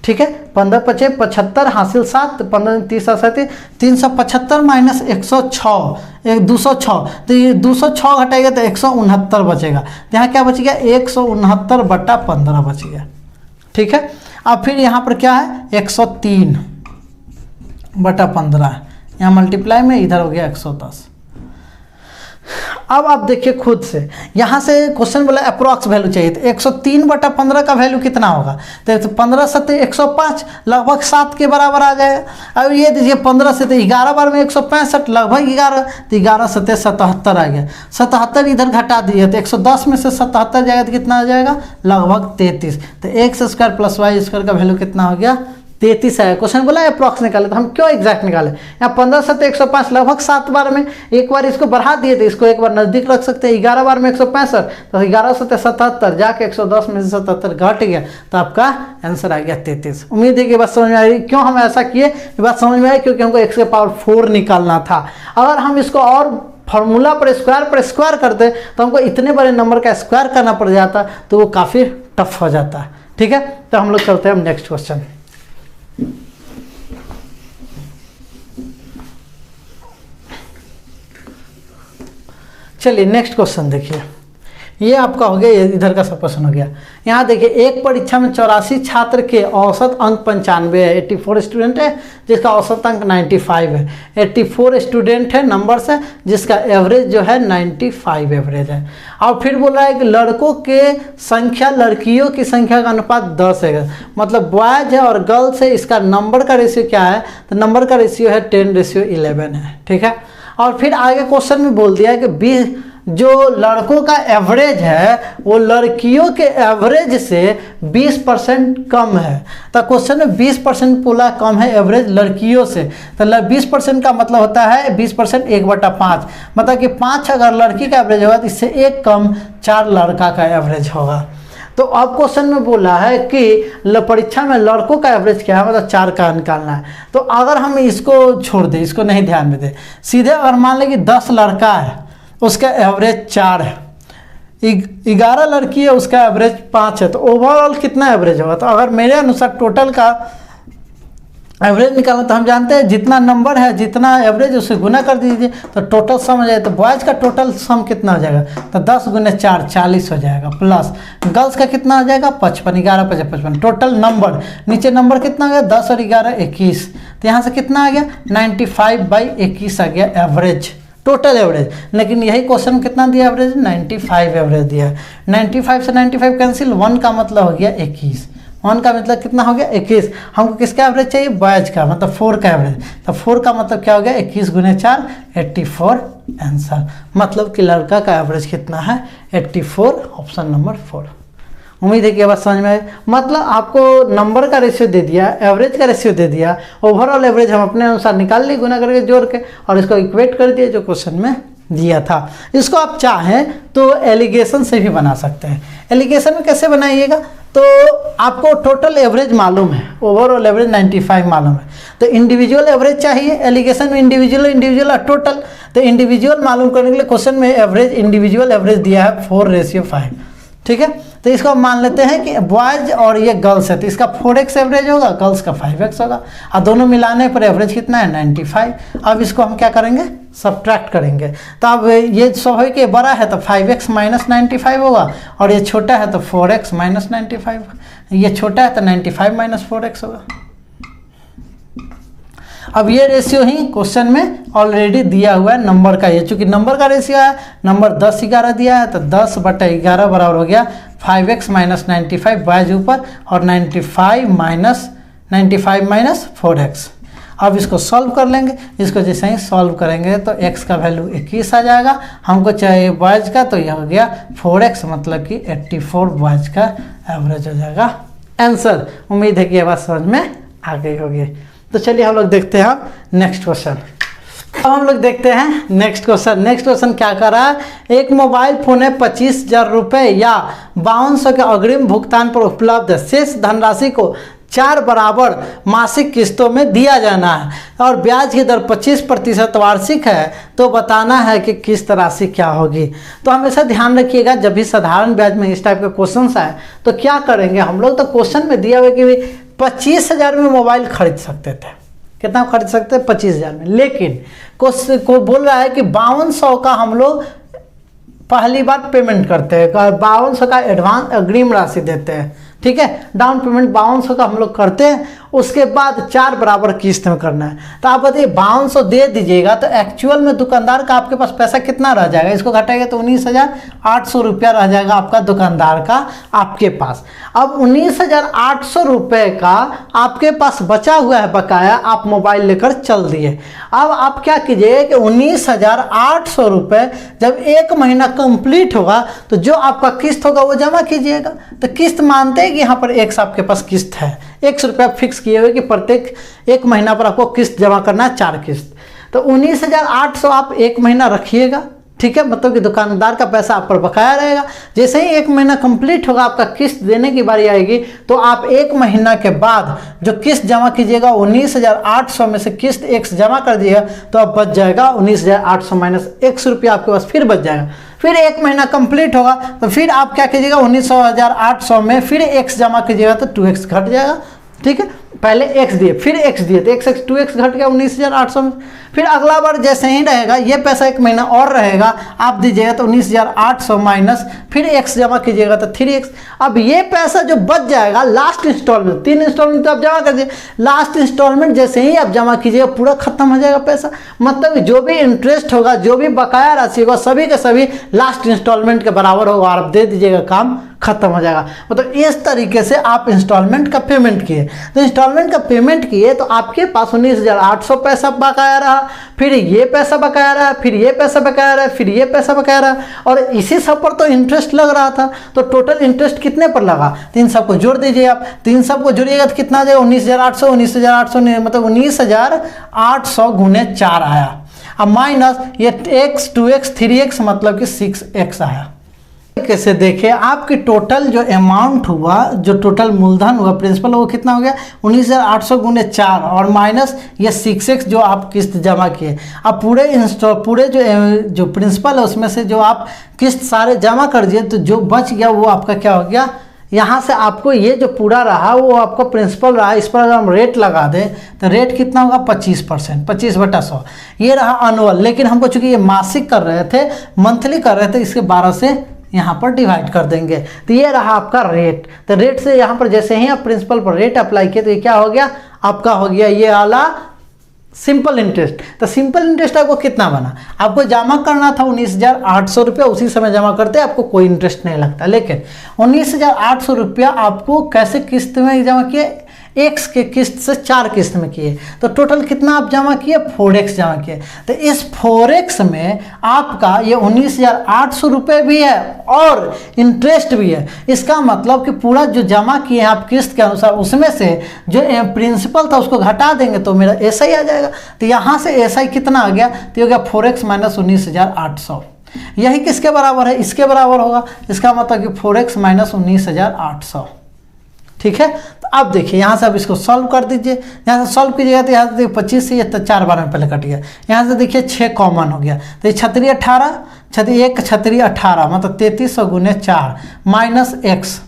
Speaker 1: ठीक है, 15 × 5 = 75 हासिल 7, 15 30 और 37 375 माइनस 106 206, तो ये 206 घटाएगा तो 169 बचेगा। यहाँ क्या बच गया 169/15 बच गया। ठीक है, अब फिर यहाँ पर क्या है 103/15, यहाँ मल्टीप्लाई में इधर हो गया 110। अब आप देखिए खुद से, यहाँ से क्वेश्चन बोला अप्रॉक्स वैल्यू चाहिए, तो 103/15 का वैल्यू कितना होगा, तो 15 से 105 लगभग 7 के बराबर आ जाएगा। अब ये दीजिए 15 से तो 11 बार में 165 लगभग 11, तो 11 से 77 आ गया, 77 इधर घटा दिए तो 110 में से 77 जाएगा तो कितना आ जाएगा लगभग 33। तो x square plus y square का वैल्यू कितना हो गया 33 है। क्वेश्चन बोला अप्रॉक्स निकाले, तो हम क्यों एग्जैक्ट निकाले, यहाँ 15 से 105 लगभग 7 बार में, एक बार इसको बढ़ा दिए तो इसको एक बार नज़दीक रख सकते हैं, 11 बार में 165, तो 11 से 77 जाके 110 में से 77 घट गया, तो आपका आंसर आ गया 33। उम्मीद है कि बात समझ में आ रही। क्यों हम ऐसा किए, ये बात समझ में आई, क्योंकि हमको x के पावर 4 निकालना था। अगर हम इसको और फार्मूला पर स्क्वायर करते तो हमको इतने बड़े नंबर का स्क्वायर करना पड़ जाता, तो वो काफ़ी टफ हो जाता है। ठीक है, तो हम लोग चलते हैं नेक्स्ट क्वेश्चन। चलिए नेक्स्ट क्वेश्चन देखिए, ये आपका हो गया, ये इधर का सब क्वेश्चन हो गया। यहाँ देखिए एक परीक्षा में 84 छात्र के औसत अंक 95 है, 84 स्टूडेंट है जिसका औसत अंक 95 है, 84 स्टूडेंट है नंबर्स है जिसका एवरेज जो है 95 एवरेज है। और फिर बोल रहा है कि लड़कों के संख्या लड़कियों की संख्या का अनुपात 10 है, मतलब बॉयज है और गर्ल्स है, इसका नंबर का रेशियो क्या है, तो नंबर का रेशियो है 10:11 है, ठीक है। और फिर आगे क्वेश्चन में बोल दिया है कि जो लड़कों का एवरेज है वो लड़कियों के एवरेज से 20% कम है। तो क्वेश्चन में 20% बोला कम है एवरेज लड़कियों से, तो 20% का मतलब होता है 20% 1/5, मतलब कि 5 अगर लड़की का एवरेज होगा तो इससे एक कम 4 लड़का का एवरेज होगा। तो अब क्वेश्चन में बोला है कि परीक्षा में लड़कों का एवरेज क्या है, मतलब 4 का निकालना है। तो अगर हम इसको छोड़ दें, इसको नहीं ध्यान में दें, सीधे अगर मान लें कि 10 लड़का है उसका एवरेज 4 है, 11 लड़की है उसका एवरेज 5 है, तो ओवरऑल कितना एवरेज होगा। तो अगर मेरे अनुसार टोटल का एवरेज निकालना तो हम जानते हैं जितना नंबर है जितना एवरेज उसे गुना कर दीजिए तो टोटल सम हो जाए। तो बॉयज़ का टोटल सम कितना हो जाएगा, तो 10 × 4 40 हो जाएगा, प्लस गर्ल्स का कितना हो जाएगा 55, 11 × 5 55, टोटल नंबर नीचे नंबर कितना आ गया 10 और 11 21, तो यहाँ से कितना आ गया 95/21 आ गया एवरेज, टोटल एवरेज। लेकिन यही क्वेश्चन कितना दिया एवरेज, 95 एवरेज दिया है। 95 से 95 कैंसिल, 1 का मतलब हो गया 21, 1 का मतलब कितना हो गया 21। हमको किसका एवरेज चाहिए, बॉयज का, मतलब 4 का एवरेज, तो 4 का मतलब क्या हो गया 21 × 4 84 आंसर। मतलब कि लड़का का एवरेज कितना है 84, ऑप्शन नंबर 4। उम्मीद है कि बात समझ में आए। मतलब आपको नंबर का रेशियो दे दिया, एवरेज का रेशियो दे दिया, ओवरऑल एवरेज हम अपने अनुसार निकाल ली गुना करके जोड़ के और इसको इक्वेट कर दिया जो क्वेश्चन में दिया था। इसको आप चाहें तो एलिगेशन से भी बना सकते हैं। एलिगेशन में कैसे बनाइएगा, तो आपको टोटल एवरेज मालूम है, ओवरऑल एवरेज 95 मालूम है, तो इंडिविजुअल एवरेज चाहिए। एलिगेशन में इंडिविजुअल और टोटल, तो इंडिविजुअल मालूम करने के लिए क्वेश्चन में एवरेज इंडिविजुअल एवरेज दिया है 4:5, ठीक है। तो इसको हम मान लेते हैं कि बॉयज और ये गर्ल्स है, तो इसका 4x एवरेज होगा, गर्ल्स का 5x होगा, और दोनों मिलाने पर एवरेज कितना है 95। अब इसको हम क्या करेंगे, सब्ट्रैक्ट करेंगे। तो अब ये स्वाभाविक ये बड़ा है तो 5x - 95 होगा, और ये छोटा है तो 4x - 95, ये छोटा है तो 95 - 4x होगा। अब ये रेशियो ही क्वेश्चन में ऑलरेडी दिया हुआ है नंबर का, ये चूंकि नंबर का रेशियो है, नंबर 10 11 दिया है, तो 10/11 बराबर हो गया 5x - 95 बॉयज ऊपर और 95 - 4x। अब इसको सॉल्व कर लेंगे, इसको जैसे ही सॉल्व करेंगे तो x का वैल्यू 21 आ जाएगा, हमको चाहिए बॉयज का, तो यह हो गया 4x, मतलब कि 84 बॉयज का एवरेज हो जाएगा आंसर। उम्मीद है कि ये बात समझ में आ गई होगी। तो चलिए हम लोग देखते हैं नेक्स्ट क्वेश्चन। अब हम लोग देखते हैं नेक्स्ट क्वेश्चन। नेक्स्ट क्वेश्चन क्या कर रहा है, एक मोबाइल फोन है 25,000 रुपये या 5200 के अग्रिम भुगतान पर उपलब्ध शेष धनराशि को 4 बराबर मासिक किस्तों में दिया जाना है और ब्याज की दर 25% वार्षिक है, तो बताना है कि किस्त राशि क्या होगी। तो हमेशा ध्यान रखिएगा जब भी साधारण ब्याज में इस टाइप के क्वेश्चन आए तो क्या करेंगे हम लोग, तो क्वेश्चन में दिया हुआ कि 25,000 में मोबाइल खरीद सकते थे, कितना खरीद सकते हैं 25,000 में, लेकिन को बोल रहा है कि 5200 का हम लोग पहली बार पेमेंट करते हैं, 5200 का एडवांस अग्रिम राशि देते हैं, ठीक है, डाउन पेमेंट 5200 का हम लोग करते हैं, उसके बाद 4 बराबर किस्त में करना है। तो आप बताइए 5200 दे दीजिएगा तो एक्चुअल में दुकानदार का आपके पास पैसा कितना रह जाएगा, इसको घटाएगा तो 19,800 रुपया रह जाएगा आपका दुकानदार का आपके पास। अब 19,800 रुपये का आपके पास बचा हुआ है बकाया, आप मोबाइल लेकर चल दिए। अब आप क्या कीजिए कि 19,800 रुपये जब 1 महीना कंप्लीट होगा तो जो आपका किस्त होगा वो जमा कीजिएगा। तो किस्त मानते हैं कि यहाँ पर एक आपके पास किस्त है, 100 रुपया फिक्स किए हुए कि प्रत्येक 1 महीना पर आपको किस्त जमा करना है, 4 किस्त। तो 19,800 आप 1 महीना रखिएगा, ठीक है, मतलब कि दुकानदार का पैसा आप पर बकाया रहेगा। जैसे ही 1 महीना कंप्लीट होगा आपका किस्त देने की बारी आएगी तो आप 1 महीना के बाद जो किस्त जमा कीजिएगा 19,800 में से किस्त 1 जमा कर दिएगा तो अब बच जाएगा 19,800 माइनस 100 रुपया आपके पास फिर बच जाएगा। फिर 1 महीना कंप्लीट होगा तो फिर आप क्या कीजिएगा 19,800 में फिर x जमा कीजिएगा तो 2x घट जाएगा, ठीक है। पहले x दिए, फिर x दिए, तो x 2x घट गया 19,800 में। फिर अगला बार जैसे ही रहेगा, ये पैसा 1 महीना और रहेगा, आप दीजिएगा तो 19,800 माइनस फिर x जमा कीजिएगा तो 3x। अब ये पैसा जो बच जाएगा लास्ट इंस्टॉलमेंट, 3 इंस्टॉलमेंट तो आप जमा कर दीजिए, लास्ट इंस्टॉलमेंट जैसे ही आप जमा कीजिएगा पूरा खत्म हो जाएगा पैसा। मतलब जो भी इंटरेस्ट होगा, जो भी बकाया राशि होगा, सभी के सभी लास्ट इंस्टॉलमेंट के बराबर होगा और आप दे दीजिएगा, काम खत्म हो जाएगा। मतलब इस तरीके से आप इंस्टॉलमेंट का पेमेंट किए, तो इंस्टॉलमेंट का पेमेंट किए तो आपके पास 19,800 पैसा बकाया रहा, फिर ये पैसा बकाया रहा, फिर ये पैसा बकाया रहा, फिर ये पैसा बकाया रहा, और इसी सब पर तो इंटरेस्ट लग रहा था। तो टोटल इंटरेस्ट कितने पर लगा, तो इन सबको जोड़ दीजिए आप, तो इन सबको जोड़िएगा तो कितना आ जाएगा 19,800 मतलब 19,800 गुने 4 आया। अब माइनस ये x 2x 3x मतलब कि 6x आया। कैसे देखें, आपकी टोटल जो अमाउंट हुआ, जो टोटल मूलधन हुआ प्रिंसिपल, वो कितना हो गया 19,800 गुने 4 और माइनस ये 6x जो आप किस्त जमा किए। अब पूरे जो प्रिंसिपल है उसमें से जो आप किस्त सारे जमा कर दिए, तो जो बच गया वो आपका क्या हो गया, यहाँ से आपको ये जो पूरा रहा वो आपका प्रिंसिपल रहा। इस पर अगर हम रेट लगा दें तो रेट कितना होगा 25%, 25/100 ये रहा अनुअल। लेकिन हमको चूंकि ये मासिक कर रहे थे, मंथली कर रहे थे, इसके 12 से यहाँ पर डिवाइड कर देंगे, तो ये रहा आपका रेट। तो रेट से यहाँ पर जैसे ही आप प्रिंसिपल पर रेट अप्लाई किए तो ये क्या हो गया, आपका हो गया ये वाला सिंपल इंटरेस्ट। तो सिंपल इंटरेस्ट आपको कितना बना, आपको जमा करना था 19,800 रुपया, उसी समय जमा करते आपको कोई इंटरेस्ट नहीं लगता। लेकिन 19,800 रुपया आपको कैसे किस्त में जमा किए, x के किस्त से 4 किस्त में किए, तो टोटल कितना आप जमा किए 4x जमा किए। तो इस 4x में आपका ये 19,800 रुपये भी है और इंटरेस्ट भी है। इसका मतलब कि पूरा जो जमा किए हैं आप किस्त के अनुसार, उसमें से जो प्रिंसिपल था उसको घटा देंगे तो मेरा SI आ जाएगा। तो यहाँ से SI कितना आ गया, तो हो गया 4x माइनस 19,800। यही किसके बराबर है, इसके बराबर होगा। इसका मतलब कि 4x माइनस 19,800। ठीक है, तो अब देखिए यहाँ से अब इसको सॉल्व कर दीजिए। यहाँ से सॉल्व कीजिएगा तो यहाँ से देखिए 25 से ये तो 4 बार में पहले कट गया। यहाँ से देखिए 6 कॉमन हो गया, तो ये 18 1 18 मतलब 3300 गुने 4 माइनस x।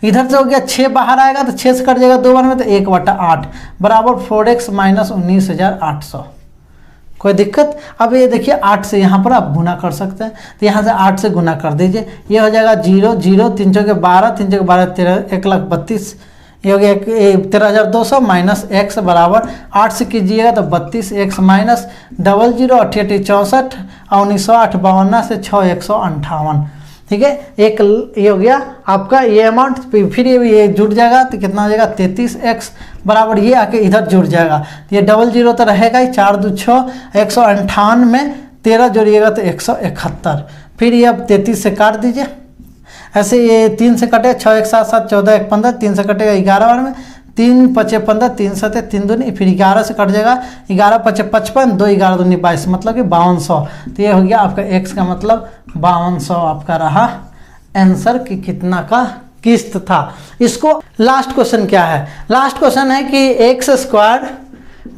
Speaker 1: इधर से हो गया 6 बाहर आएगा तो 6 से कट जाएगा 2 बार में, तो 1/8 बराबर 4x माइनस 19,800। कोई दिक्कत। अब ये देखिए 8 से यहाँ पर आप गुना कर सकते हैं, तो यहाँ से 8 से गुना कर दीजिए, ये हो जाएगा 0 0 3 चौके 12 3 चौके 12 13 1,32,000, ये हो गया 13,200 माइनस x बराबर 8 से कीजिएगा तो 32x माइनस 00 88 64 और 1908 52 से 6 158। ठीक है, एक ये हो गया आपका ये अमाउंट। फिर ये जुड़ जाएगा तो कितना हो जाएगा 33x बराबर ये आके इधर जुड़ जाएगा, तो ये 00 तो रहेगा ही, 4 2 6 158 में 13 जोड़िएगा तो 171। फिर ये अब 33 से काट दीजिए, ऐसे ये 3 से कटेगा 6 1 7 7 14 1 15, 3 से कटेगा 11 बार में, 3 5 15 3 7 3 दूनी, फिर 11 से कट जाएगा 11 5 55 2 11 दूनी 22 मतलब कि 5200। तो ये हो गया आपका x का मतलब 5200 आपका रहा आंसर कि कितना का किस्त था। इसको लास्ट क्वेश्चन क्या है, लास्ट क्वेश्चन है कि x²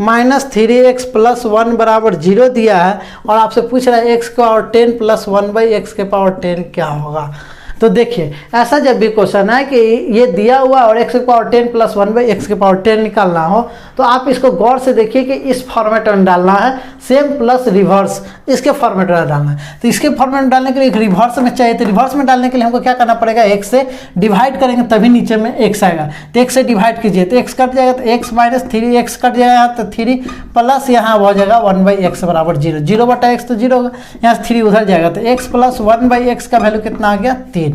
Speaker 1: माइनस 3x प्लस 1 बराबर 0 दिया है और आपसे पूछ रहा है x का पावर 10 प्लस 1/x के पावर 10 क्या होगा। तो देखिए ऐसा जब भी क्वेश्चन है कि ये दिया हुआ और x के पावर 10 प्लस 1/x के पावर 10 निकालना हो, तो आप इसको गौर से देखिए कि इस फॉर्मेट में डालना है, सेम प्लस रिवर्स इसके फॉर्मेट में डालना है। तो इसके फॉर्मेट में डालने के लिए एक रिवर्स में चाहिए, तो रिवर्स में डालने के लिए हमको क्या करना पड़ेगा, x से डिवाइड करेंगे तभी नीचे में x आएगा। तो x से डिवाइड कीजिए तो x कट जाएगा, तो x माइनस 3x कट जाएगा तो 3 प्लस यहाँ हो जाएगा 1/x बराबर 0, 0/x तो 0 होगा, यहाँ से 3 उधर जाएगा तो x प्लस 1/x का वैल्यू कितना आ गया 3।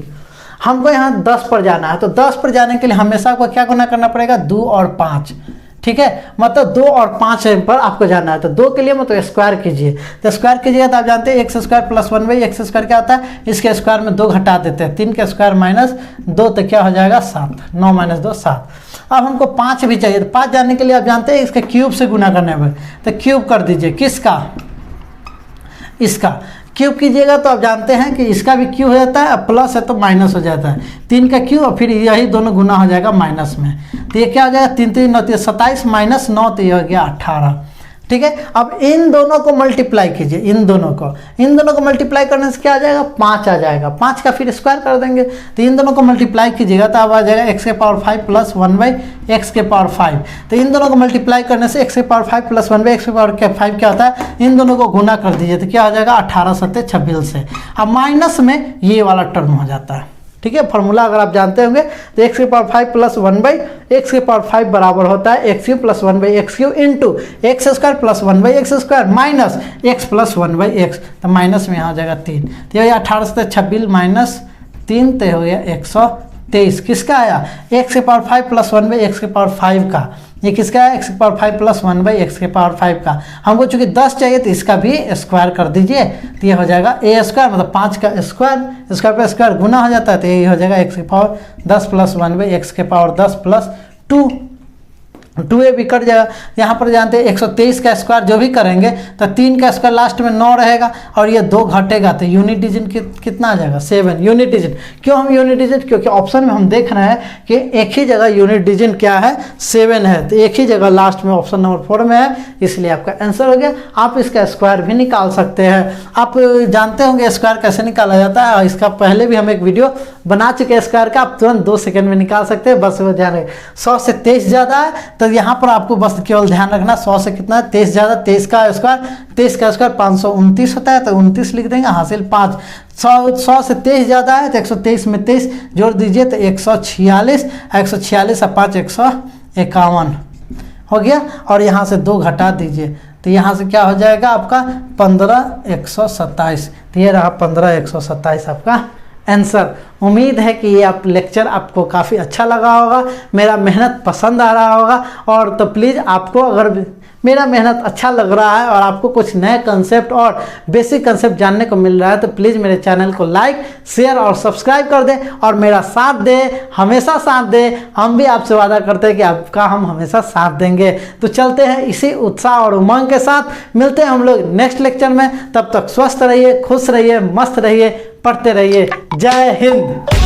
Speaker 1: हमको यहाँ 10 पर जाना है, तो 10 पर जाने के लिए हमेशा आपको क्या गुना करना पड़ेगा 2 और 5। ठीक है, मतलब 2 और 5 पर आपको जाना है, तो 2 के लिए मतलब स्क्वायर कीजिए, तो स्क्वायर कीजिएगा तो आप जानते हैं x² प्लस 1/x² क्या होता है, इसके स्क्वायर में 2 घटा देते हैं, 3 के स्क्वायर माइनस 2 तो क्या हो जाएगा 7, 9 माइनस 2 7। अब हमको 5 भी चाहिए, तो 5 जाने के लिए आप जानते हैं इसके क्यूब से गुना करने में, तो क्यूब कर दीजिए किसका, इसका क्यूब कीजिएगा तो आप जानते हैं कि इसका भी क्यूब हो जाता है, प्लस है तो माइनस हो जाता है, 3 का क्यूब और फिर यही दोनों गुना हो जाएगा माइनस में, तो ये क्या हो जाएगा 3 3 9 27 माइनस 9 तो ये हो गया 18। ठीक है। अब इन दोनों को मल्टीप्लाई कीजिए, इन दोनों को मल्टीप्लाई करने से क्या आ जाएगा, 5 आ जाएगा। 5 का फिर स्क्वायर कर देंगे, तो इन दोनों को मल्टीप्लाई कीजिएगा तो अब आ जाएगा x के पावर 5 प्लस 1/x के पावर 5। तो इन दोनों को मल्टीप्लाई करने से x के पावर 5 प्लस 1/x के पावर 5 क्या होता है, इन दोनों को गुना कर दीजिए तो क्या हो जाएगा 18 सत्ते 26 से। अब माइनस में ये वाला टर्म हो जाता है, ठीक है। फॉर्मूला अगर आप जानते होंगे तो x के पावर 5 प्लस 1/x के पावर 5 बराबर होता है x cube plus 1/x cube into x square plus 1/x square minus x plus 1/x। तो माइनस में यहाँ हो जाएगा 3, तो ये 18 से 26 माइनस 3 तो हो गया 123। किसका आया, x के पावर 5 प्लस 1/x के पावर 5 का। ये किसका है, x के पावर 5 प्लस 1/x के पावर 5 का। हमको चूंकि 10 चाहिए तो इसका भी स्क्वायर कर दीजिए, तो ये हो जाएगा a स्क्वायर मतलब 5 का स्क्वायर, स्क्वायर पे स्क्वायर गुना हो जाता है, तो ये हो जाएगा x के पावर 10 प्लस 1/x के पावर 10 प्लस 2a भी कट जाएगा। यहाँ पर जानते हैं 123 का स्क्वायर जो भी करेंगे तो 3 का स्क्वायर लास्ट में 9 रहेगा और ये 2 घटेगा तो यूनिट डिजिट कितना आ जाएगा 7 यूनिट डिजिट। क्यों हम यूनिट डिजिट, क्योंकि ऑप्शन में हम देख रहे हैं कि एक ही जगह यूनिट डिजिट क्या है 7 है, तो एक ही जगह लास्ट में ऑप्शन नंबर 4 में है, इसलिए आपका आंसर हो गया। आप इसका स्क्वायर भी निकाल सकते हैं। आप जानते होंगे स्क्वायर कैसे निकाला जाता है, इसका पहले भी हम एक वीडियो बना चुके हैं स्क्वायर का, आप तुरंत 2 सेकंड में निकाल सकते हैं। बस वो ध्यान रखें 100 से 23 ज़्यादा है तो यहाँ पर आपको बस केवल ध्यान रखना 100 से कितना है 23 ज़्यादा, 23 का स्क्वायर 529 होता है तो 29 लिख देंगे, हासिल 5। 100 से 23 ज़्यादा है तो 123 में 23 जोड़ दीजिए तो 146, 146 और 5 151 हो गया। और यहाँ से 2 घटा दीजिए तो यहाँ से क्या हो जाएगा आपका 15 127। तो ये रहा 15 127 आपका आंसर। उम्मीद है कि ये आप लेक्चर आपको काफ़ी अच्छा लगा होगा, मेरा मेहनत पसंद आ रहा होगा। और तो प्लीज़ आपको अगर मेरा मेहनत अच्छा लग रहा है और आपको कुछ नए कंसेप्ट और बेसिक कंसेप्ट जानने को मिल रहा है तो प्लीज़ मेरे चैनल को लाइक शेयर और सब्सक्राइब कर दें और मेरा साथ दें, हमेशा साथ दें। हम भी आपसे वादा करते हैं कि आपका हम हमेशा साथ देंगे। तो चलते हैं इसी उत्साह और उमंग के साथ, मिलते हैं हम लोग नेक्स्ट लेक्चर में। तब तक स्वस्थ रहिए, खुश रहिए, मस्त रहिए, पढ़ते रहिए। जय हिंद।